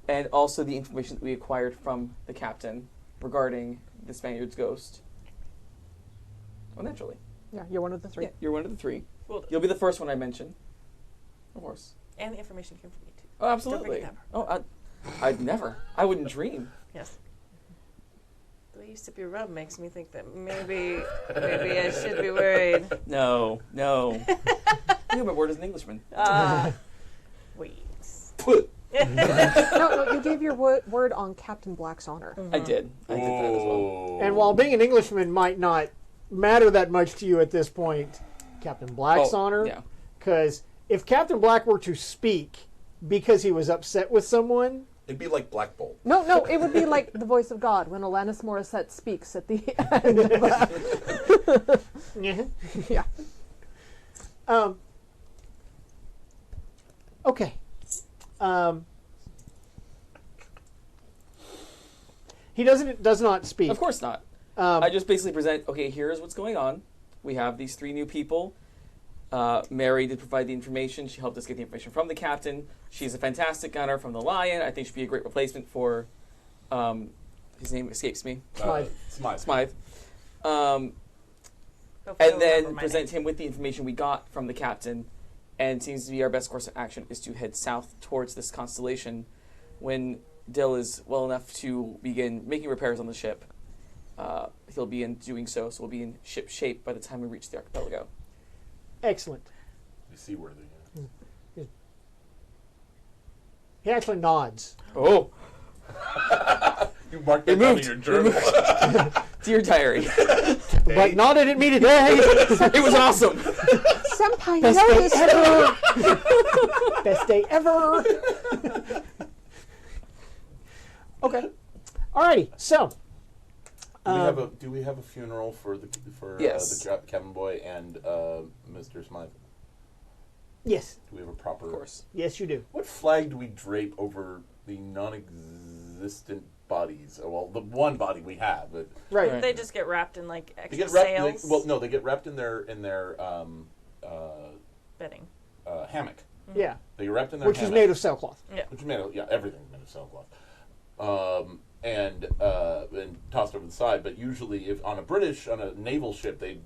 and also the information that we acquired from the captain regarding the Spaniard's ghost. Oh, naturally. Yeah, you're one of the 3. Yeah, you're one of the 3. Well, You'll be the first one I mention. Of course. and the information came from me too. Oh, absolutely. forget Oh, I'd never. I wouldn't dream. Yes. The way you sip your rub makes me think that maybe I should be worried. No. You know my word as an Englishman. Weeds. No, you gave your word on Captain Black's honor. I did. I did that as well. And while being an Englishman might not matter that much to you at this point, Captain Black's honor, Yeah. because if Captain Black were to speak because he was upset with someone, It'd be like Black Bolt. No, it would be like the voice of God when Alanis Morissette speaks at the end of yeah. Okay. He does not speak. Of course not. I just basically present, okay, here's what's going on. We have these 3 new people. Mary did provide the information. She helped us get the information from the captain. She's a fantastic gunner from the Lion. I think she'd be a great replacement for, his name escapes me, Smythe. Smythe. Smythe. Hopefully and he'll remember then my present name. him with the information we got from the captain. And it seems to be our best course of action is to head south towards this constellation. When Dill is well enough to begin making repairs on the ship, he'll be in doing so. So we'll be in ship shape by the time we reach the archipelago. Excellent. You see where they He actually nods. Oh, You marked that down in your journal. dear diary, But nodded at me today. it was awesome. Senpai, Best day notice. ever. Best day ever. Okay. Alrighty. So. Do we have a funeral for Yes. the cabin boy and Mr. Smythe? Yes. Do we have a proper? Of course. Yes, you do. What flag do we drape over the non-existent bodies? Well, the one body we have, but Right. Right. They just get wrapped in like they extra get wrapped. sails. They get wrapped in their Bedding. hammock. Yeah. They get wrapped in their Which hammock, is made of sailcloth. Yeah. which is made of everything's made of sailcloth, and tossed over the side. But usually, if on a naval ship, they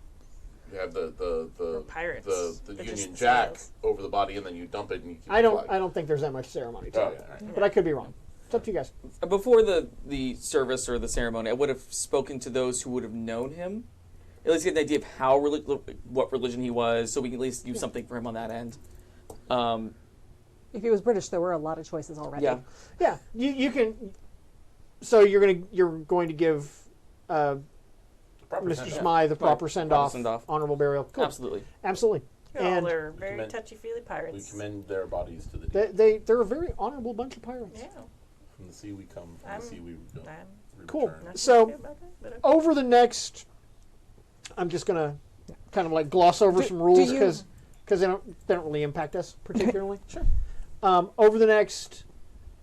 have the Or pirates. the They're just Union the Jack sails. over the body, and then you dump it and you keep I the don't flag. think there's that much ceremony to Oh, it. yeah, all right. But I could be wrong. It's up to you guys. Before the service or the ceremony, I would have spoken to those who would have known him. At least get an idea of how what religion he was, so we can at least do something for him on that end. If he was British, there were a lot of choices already. Yeah. Yeah. You can. So you're going to give Proper Mr. send-off. Smythe the proper Proper send-off, send-off. honorable burial. Cool. Absolutely. Absolutely. Yeah, And they're very commend- touchy-feely We pirates. commend their bodies to the deep. they're a very honorable bunch of pirates. Yeah. From the sea we come, from I'm- the sea we go. I'm We Cool. return. not So- sure about that, but okay. Over the next, I'm just gonna kind of like gloss over some rules you- because they don't really impact us particularly. Sure. Over the next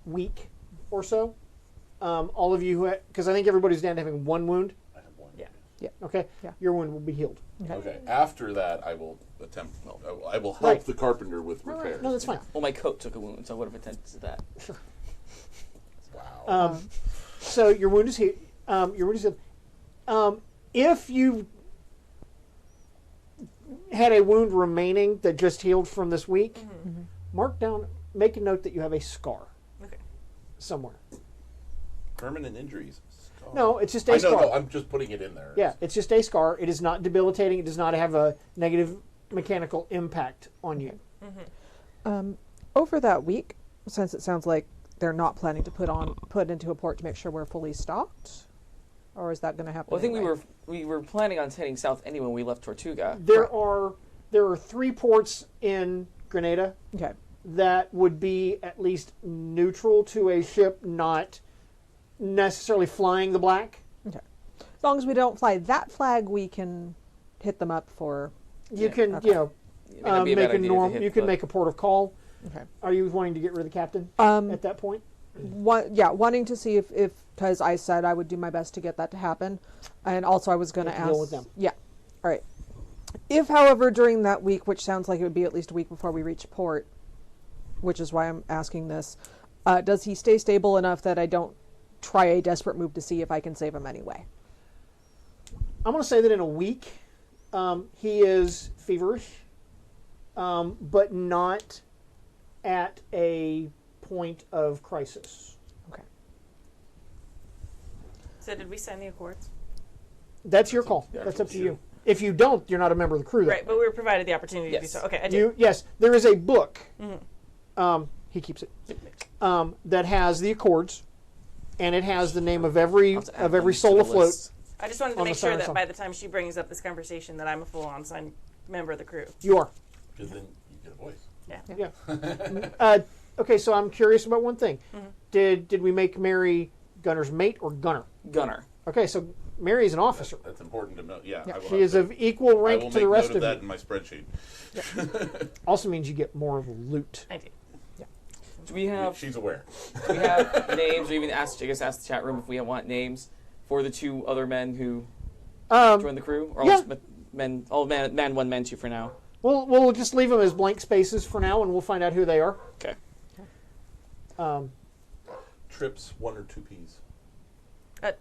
week or so, all of you who, because I think everybody's down to having one wound. I have one. Yeah. Okay. Yeah. Your wound will be healed. Okay. After that, I will attempt. I will help Right. the carpenter with Right, repairs. no, that's fine. Well, my coat took a wound, so I would have attended to that. Wow. So your wound is healed. If you had a wound remaining that just healed from this week, mark down, make a note that you have a scar Okay. somewhere. Permanent injuries. No, it's just a I scar. know. I'm just putting it in there. Yeah, it's just a scar. It is not debilitating. It does not have a negative mechanical impact on you. Over that week, since it sounds like they're not planning to put into a port to make sure we're fully stocked, or is that going to happen? Well, I think anyway? we were planning on heading south anyway when we left Tortuga. There are 3 ports in Grenada Okay. that would be at least neutral to a ship not necessarily flying the black. Okay. As long as we don't fly that flag, we can hit them up for. You Yeah, can, okay. you know, It may not be a make bad a idea to norm. hit You can the- make a port of call. Okay. Are you wanting to get rid of the captain at that point? Wanting to see if because I said I would do my best to get that to happen, and also I was going You to have ask. to deal with them. Yeah. All right. If, however, during that week, which sounds like it would be at least a week before we reach port, which is why I'm asking this, does he stay stable enough that I don't try a desperate move to see if I can save him anyway? I'm going to say that in a week, he is feverish, but not at a point of crisis. Okay. So did we sign the accords? That's your call. yeah, That's up to you. you. If you don't, you're not a member of the crew. Then. Right, but we were provided the opportunity to do Yes. so. Okay, I did. Yes, there is a book. He keeps it. That has the accords, and it has the name of every I'll have to add them to soul the afloat. list. I just wanted to On the make sure siren that song. by the time she brings up this conversation that I'm a full-on signed member of the crew. You are. Because then you get a voice. Yeah. Okay, so I'm curious about one thing. Did we make Mary Gunner's mate or gunner? Gunner. Okay, so Mary is an officer. That's important to know. Yeah, I will She have is to- of equal I rank will to make the rest note of that you. in my spreadsheet. Also means you get more of a loot. I do. Do we have She's aware. do we have names, or even ask the chat room if we want names for the 2 other men who joined the crew, or yeah. all men, all man 1, man 2 for now. We'll just leave them as blank spaces for now, and we'll find out who they are. Okay. Trips, 1 or 2 Ps.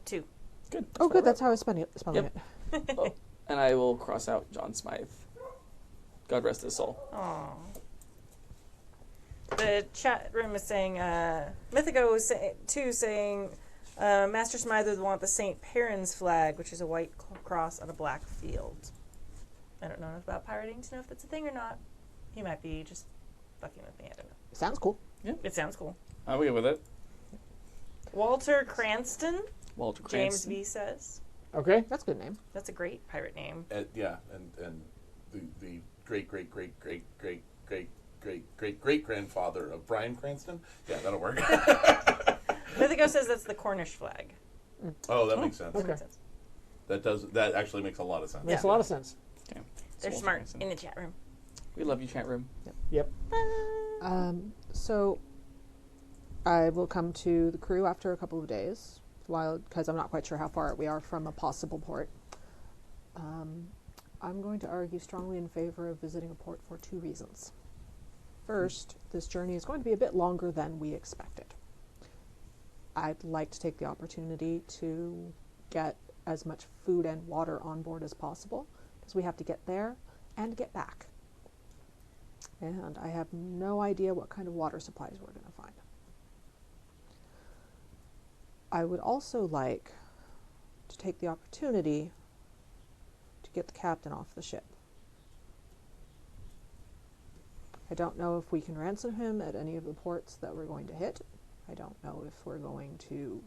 2. Good. Oh, good. That's how I was spelling Yep. it. And I will cross out John Smythe. God rest his soul. Aww. The chat room is saying, Mythico is saying, Master Smythe would want the St. Perrin's flag, which is a white cross on a black field. I don't know enough about pirating to know if that's a thing or not. He might be just fucking with me. I don't know. Sounds cool. Yeah. It sounds cool. I'll go with it. Walter Cranston, Walter James Cranston. V says. Okay, that's a good name. That's a great pirate name. And the great grandfather of Bryan Cranston. Yeah, that'll work. Mythico says that's the Cornish flag. Oh, that makes sense. Okay. Makes sense. That actually makes a lot of sense. Makes a lot of sense. Okay. They're Walter smart Cranston. in the chat room. We love you, chat room. Yep. So I will come to the crew after a couple of days, because I'm not quite sure how far we are from a possible port. I'm going to argue strongly in favor of visiting a port for 2 reasons. First, this journey is going to be a bit longer than we expected. I'd like to take the opportunity to get as much food and water on board as possible, because we have to get there and get back. And I have no idea what kind of water supplies we're going to find. I would also like to take the opportunity to get the captain off the ship. I don't know if we can ransom him at any of the ports that we're going to hit. I don't know if we're going to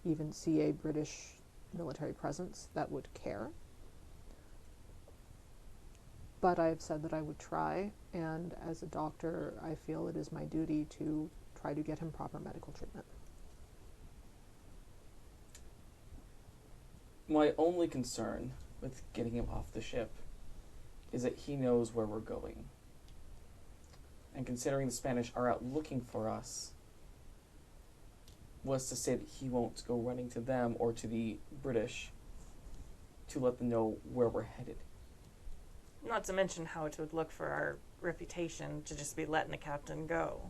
even see a British military presence that would care. But I have said that I would try, and as a doctor, I feel it is my duty to try to get him proper medical treatment. My only concern with getting him off the ship is that he knows where we're going. And considering the Spanish are out looking for us, was to say that he won't go running to them or to the British to let them know where we're headed. Not to mention how it would look for our reputation to just be letting a captain go.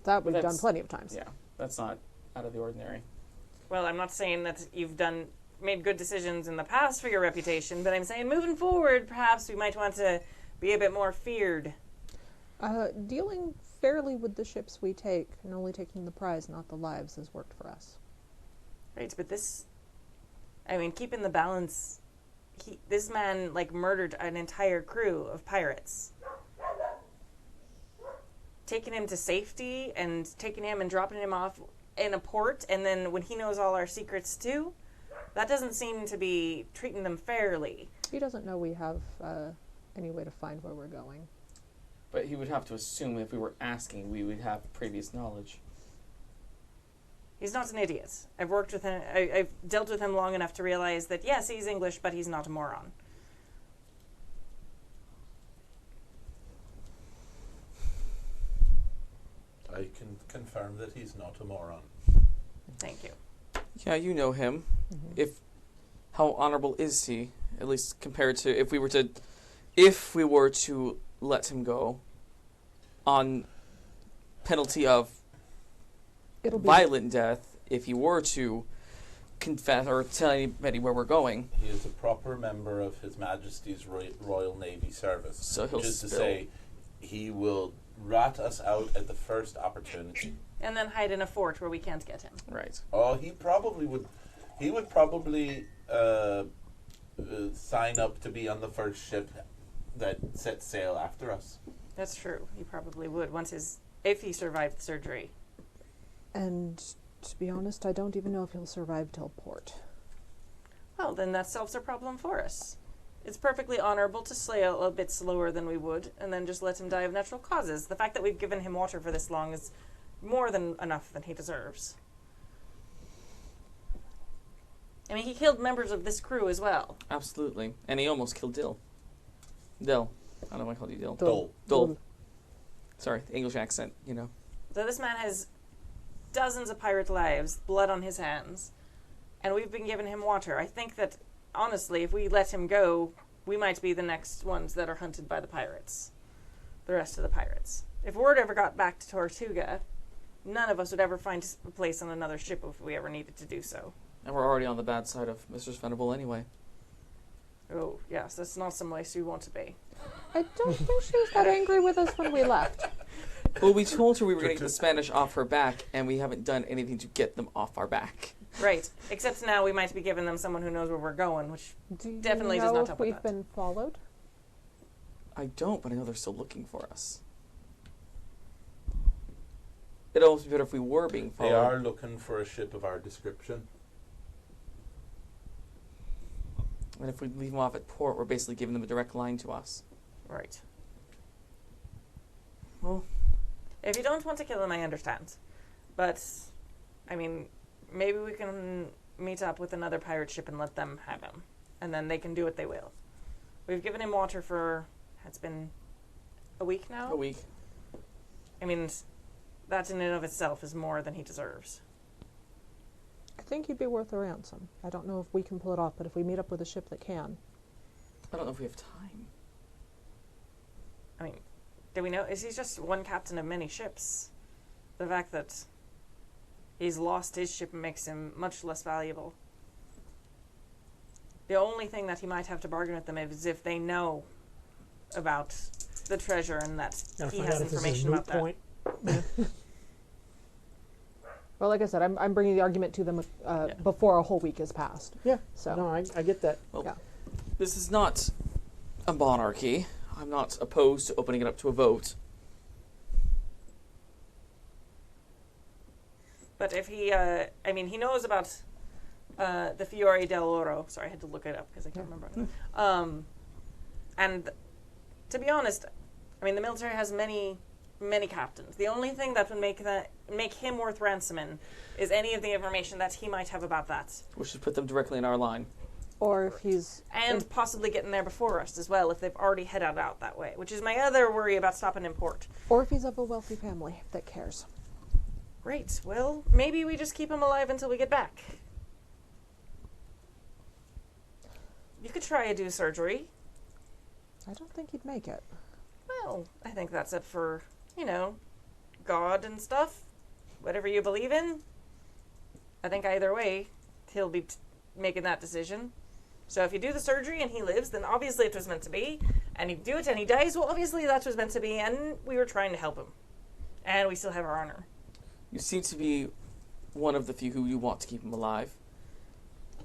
That we've done That's- plenty of times. Yeah, that's not out of the ordinary. Well, I'm not saying that you've made good decisions in the past for your reputation, but I'm saying moving forward, perhaps we might want to be a bit more feared. Dealing fairly with the ships we take and only taking the prize, not the lives, has worked for us. Right, but keeping the balance, this man, murdered an entire crew of pirates. Taking him to safety and taking him and dropping him off in a port, and then when he knows all our secrets too, that doesn't seem to be treating them fairly. He doesn't know we have any way to find where we're going. But he would have to assume if we were asking, we would have previous knowledge. He's not an idiot. I've worked with him. I've dealt with him long enough to realize that, yes, he's English, but he's not a moron. I can confirm that he's not a moron. Thank you. Yeah, you know him. Mm-hmm. How honorable is he? At least compared to if we were to let him go on penalty of violent death, if he were to confess or tell anybody where we're going. He is a proper member of His Majesty's Royal Navy service. So he'll to say, he will rat us out at the first opportunity. And then hide in a fort where we can't get him. Right. Oh, he probably would. He would probably sign up to be on the first ship that sets sail after us. That's true. He probably would if he survived surgery. And to be honest, I don't even know if he'll survive till port. Well, then that solves our problem for us. It's perfectly honorable to sail a bit slower than we would, and then just let him die of natural causes. The fact that we've given him water for this long is more than enough than he deserves. I mean, he killed members of this crew as well. Absolutely. And he almost killed Dill. Dill. I don't know why I called you Dill. Dole. Sorry, the English accent, you know. So this man has dozens of pirate lives, blood on his hands, and we've been giving him water. I think that, honestly, if we let him go, we might be the next ones that are hunted by the pirates. The rest of the pirates. If word ever got back to Tortuga, none of us would ever find a place on another ship if we ever needed to do so. And we're already on the bad side of Mr. Venable anyway. Oh, yes, that's not some place you want to be. I don't think she was that angry with us when we left. Well, we told her we were going to get the Spanish off her back, and we haven't done anything to get them off our back. Right. Except now we might be giving them someone who knows where we're going, which definitely does not help with that. We've been followed? I don't, but I know they're still looking for us. It'd almost be better if we were being followed. They are looking for a ship of our description. And if we leave them off at port, we're basically giving them a direct line to us. Right. Well, if you don't want to kill them, I understand. But, I mean, maybe we can meet up with another pirate ship and let them have him. And then they can do what they will. We've given him water for, it's been a week now? a week. I mean, that in and of itself is more than he deserves. I think he'd be worth a ransom. I don't know if we can pull it off, but if we meet up with a ship that can. I don't know if we have time. I mean, do we know? Is he just one captain of many ships? The fact that he's lost his ship makes him much less valuable. The only thing that he might have to bargain with them is if they know about the treasure and that he has information about that. Well, like I said, I'm bringing the argument to them before a whole week has passed. Yeah. So. No, I get that. Well, Yeah. this is not a monarchy. I'm not opposed to opening it up to a vote. But if he, I mean, he knows about the Fiore del Oro. Sorry, I had to look it up because I can't remember. And to be honest, I mean, the military has many captains. The only thing that would make him worth ransoming is any of the information that he might have about that. We should put them directly in our line. Or if he's... And possibly getting there before us as well, if they've already headed out that way, which is my other worry about stopping in port. Or if he's of a wealthy family that cares. Great. Well, maybe we just keep him alive until we get back. You could try to do surgery. I don't think he'd make it. Well, I think that's it for, God and stuff. Whatever you believe in. I think either way, he'll be making that decision. So if you do the surgery and he lives, then obviously it was meant to be. And you do it and he dies, well, obviously that was meant to be. And we were trying to help him. And we still have our honor. You seem to be one of the few who you want to keep him alive.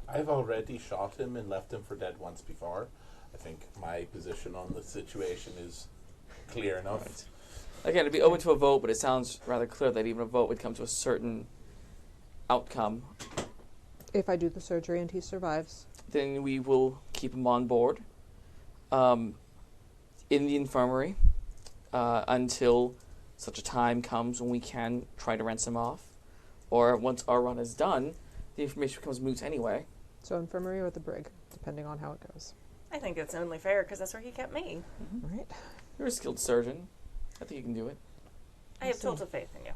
I've already shot him and left him for dead once before. I think my position on the situation is clear enough. Right. Again, it'd be open to a vote, but it sounds rather clear that even a vote would come to a certain outcome. If I do the surgery and he survives. Then we will keep him on board in the infirmary until such a time comes when we can try to ransom off. Or once our run is done, the information becomes moot anyway. So infirmary or the brig, depending on how it goes. I think it's only fair because that's where he kept me. Mm-hmm. Right. You're a skilled surgeon. I think you can do it. I have total faith in you.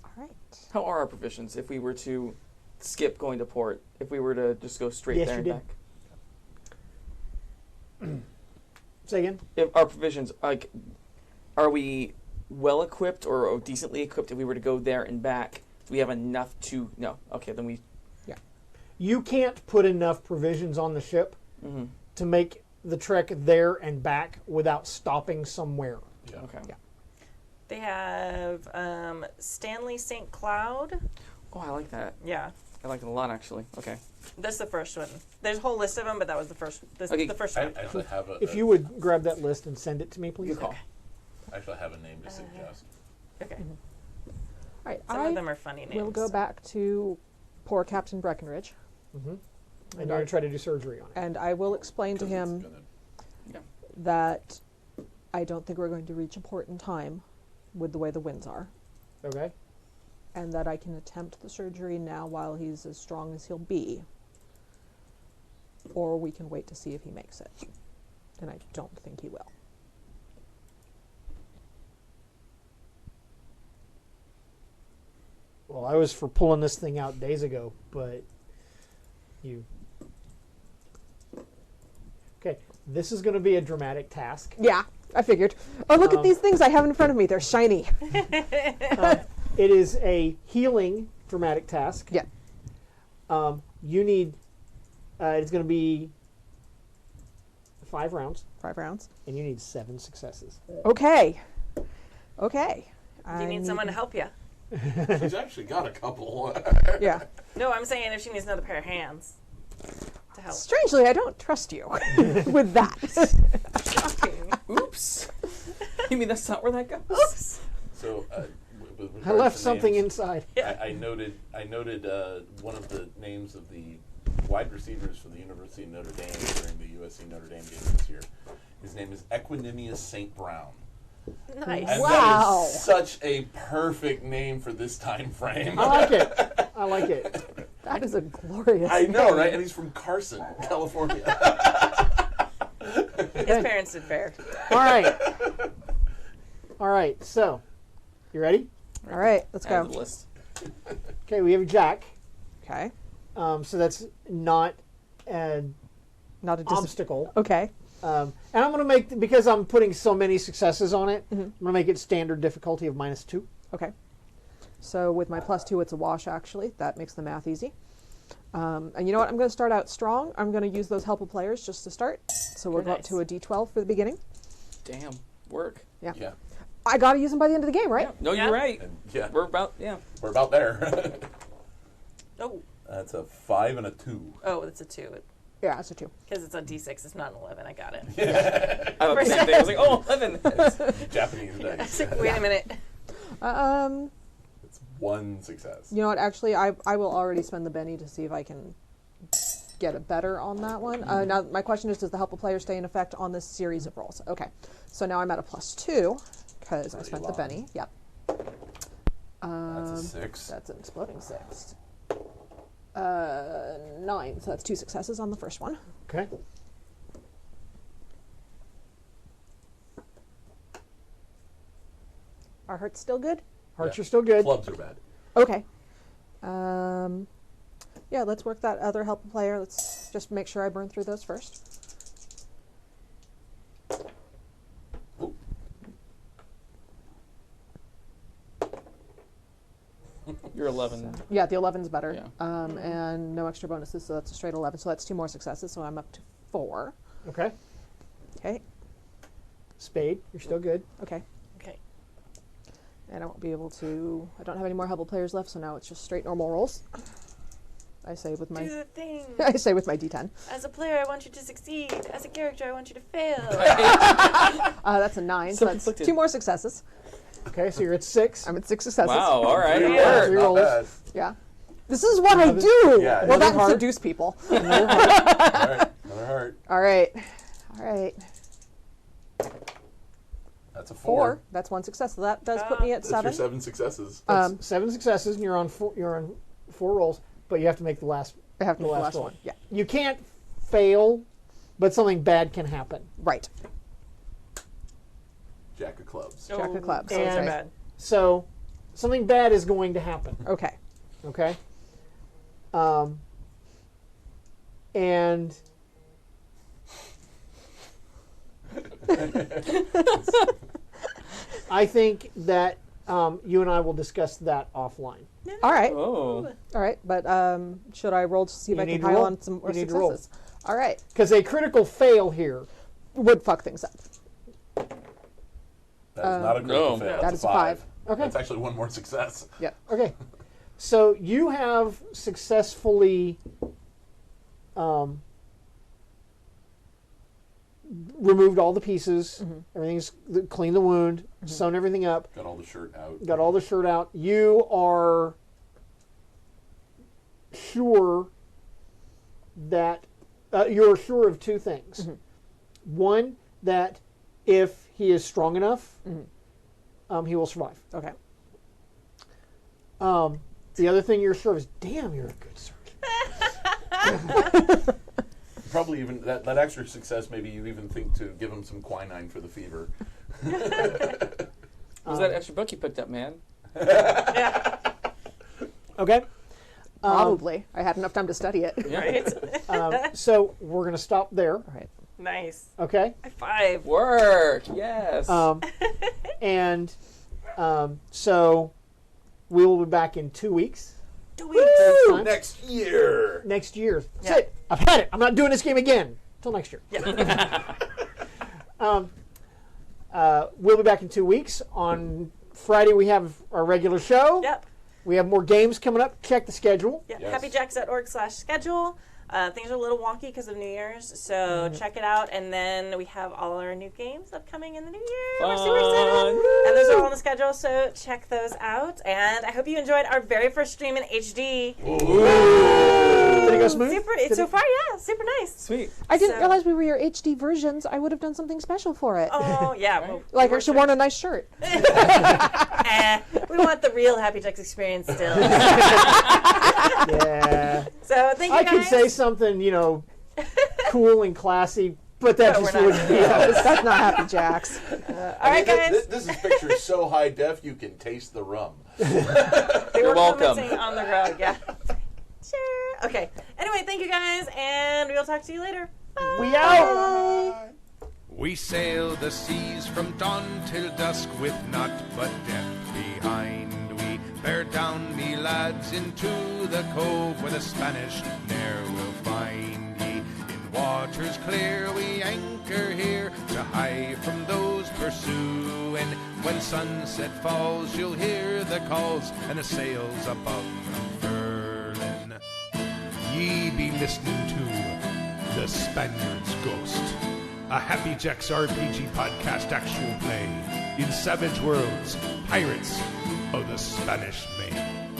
All right. How are our provisions if we were to skip going to port? If we were to just go straight Yes, there you and did. back? Say again? If our provisions, are we well equipped or decently equipped if we were to go there and back? Do we have enough to... No. Okay, then we... You can't put enough provisions on the ship to make the trek there and back without stopping somewhere. Yeah. Okay. Yeah. They have Stanley St. Cloud. Oh, I like that. Yeah. I like it a lot, actually. Okay. That's the first one. There's a whole list of them, but that was the first. Okay. The first I one. actually have If you would grab that list and send it to me, please. Good call. I actually have a name to suggest. Okay. All right. Some of them are funny names. We'll go back to poor Captain Breckenridge. And you're going to try to do surgery on it. And I will explain to him that I don't think we're going to reach a port in time with the way the winds are. Okay. And that I can attempt the surgery now while he's as strong as he'll be. Or we can wait to see if he makes it. And I don't think he will. Well, I was for pulling this thing out days ago, but you... Okay, this is going to be a dramatic task. Yeah, I figured. Oh, look at these things I have in front of me. They're shiny. It is a healing dramatic task. Yeah. You need. It's going to be 5 rounds, 5 rounds. and you need 7 successes. Okay. Okay. Do you need someone to help you? She's actually got a couple. Yeah. No, I'm saying if she needs another pair of hands to help. Strangely, I don't trust you with that. Shocking. Oops. You mean that's not where that goes? So with I regards left to something names, inside. I noted one of the names of the wide receivers for the University of Notre Dame during the USC Notre Dame game this year. His name is Equinemius St. Brown. Nice. And Wow. that is such a perfect name for this time frame. I like it. I like it. That is a glorious I know, name. right? And he's from Carson, California. His parents did fair. All right. All right. So, you ready? All right, let's Add to go. the list. Okay, we have Jack. Okay. So that's not an Not a obstacle. Okay. And I'm going to make, because I'm putting so many successes on it, I'm going to make it standard difficulty of -2. Okay. So with my +2, it's a wash, actually. That makes the math easy. And you know what? I'm going to start out strong. I'm going to use those helpful players just to start. So we'll Very go up nice. to a D12 for the beginning. Damn. Work. Yeah. Yeah. I got to use them by the end of the game, right? No, Yeah. you're right. And yeah, We're about, yeah. we're about there. Oh, That's a 5 and a 2. oh, it's a 2. Yeah, it's a 2. Because it's a D6. It's not an 11. I got it. I thought the same thing. I was like, oh, 11. Japanese I was dice. like, wait a minute. It's 1 success. You know what? Actually, I will already spend the Benny to see if I can get a better on that one. Now, my question is, does the helpful player stay in effect on this series of rolls? Okay. So now I'm at a +2 because I Pretty spent the long. Benny. Yep. That's a 6. That's an exploding 6. 9. So that's 2 successes on the first one. Okay. Our heart's still good? Hearts Yeah. are still good. Clubs are bad. Okay. Yeah, let's work that other helpful player. Let's just make sure I burn through those first. Ooh. You're 11. Yeah, the 11's better. Yeah. And no extra bonuses, so that's a straight 11. So that's 2 more successes, so I'm up to 4. Okay. Okay. Spade, you're still good. Okay. Okay. And I won't be able to... I don't have any more helpful players left, so now it's just straight normal rolls. I say with Do my... the thing. I say with my D10. As a player, I want you to succeed. As a character, I want you to fail. That's a 9, So so that's conflicted. 2 more successes. Okay, so you're at 6. I'm at 6 successes. Wow, all right. Yeah. Work. Three Not rolls. bad. Yeah. This is what I Another- do! Yeah, Well, another that heart. seduce people. Another heart. All right. Another heart. All right. All right. That's a 4. That's 1 success. So that does put me at That's 7. your 7 successes. That's 7 successes, and you're on 4 rolls, but you have to make the last. I have to The make the last last one. one. Yeah. You can't fail, but something bad can happen. Right. Jack of clubs. Jack of clubs. Oh, And- so bad. So, something bad is going to happen. Okay. Okay. And I think that you and I will discuss that offline. All right. Oh. All right. But should I roll to see if You I need can to pile roll. on some more You need to roll. successes? All right. Because a critical fail here. Would fuck things up. That is not a critical no. fail. That That's is a 5. Okay. That's actually 1 more success. Yep. Okay. So you have successfully removed all the pieces. Everything's cleaned the wound, sewn everything up, Got all the shirt out. got all the shirt out. You are sure that you're sure of 2 things. One, that if he is strong enough, he will survive. Okay. The other thing you're sure of is, damn, you're a good surgeon. Probably even that extra success, maybe you even think to give him some quinine for the fever. Was that extra book you picked up, man? Okay. Probably. I had enough time to study it. Yeah. Right? So we're going to stop there. All right. Nice. Okay. High 5. Work. Yes. And so we will be back in 2 weeks. 2 weeks. Woo! Next year. Next year. That's Yeah. it. I've had it. I'm not doing this game again until next year. Yeah. We'll be back in 2 weeks. On Friday, we have our regular show. Yep. We have more games coming up. Check the schedule. Yeah. Yes. happyjacks.org/schedule. Things are a little wonky because of New Year's, so check it out. And then we have all our new games upcoming in the new year. We're super excited. And those are all on the schedule, so check those out. And I hope you enjoyed our very first stream in HD. Did it go smooth? So far, yeah, super nice. Sweet. I didn't So- realize we were your HD versions. I would have done something special for it. Oh, yeah. Well, Like we I should worn a nice shirt. we want the real Happy Jacks experience still. Yeah. So thank you I guys. could say something, cool and classy, but that But just we're not. wouldn't be us. That's not Happy Jacks. All right, guys. This picture is so high def you can taste the rum. You're welcome. Commenting on the road, yeah. Sure. Okay. Anyway, thank you guys, and we'll talk to you later. Bye. We out. We sail the seas from dawn till dusk with naught but death behind. We bear down, me lads, into the cove where the Spanish ne'er will find ye. In waters clear we anchor here to hide from those pursuing. When sunset falls you'll hear the calls and the sails above unfurling. Ye be listening to The Spaniard's Ghost, a Happy Jacks RPG podcast actual play in Savage Worlds, Pirates of the Spanish Main.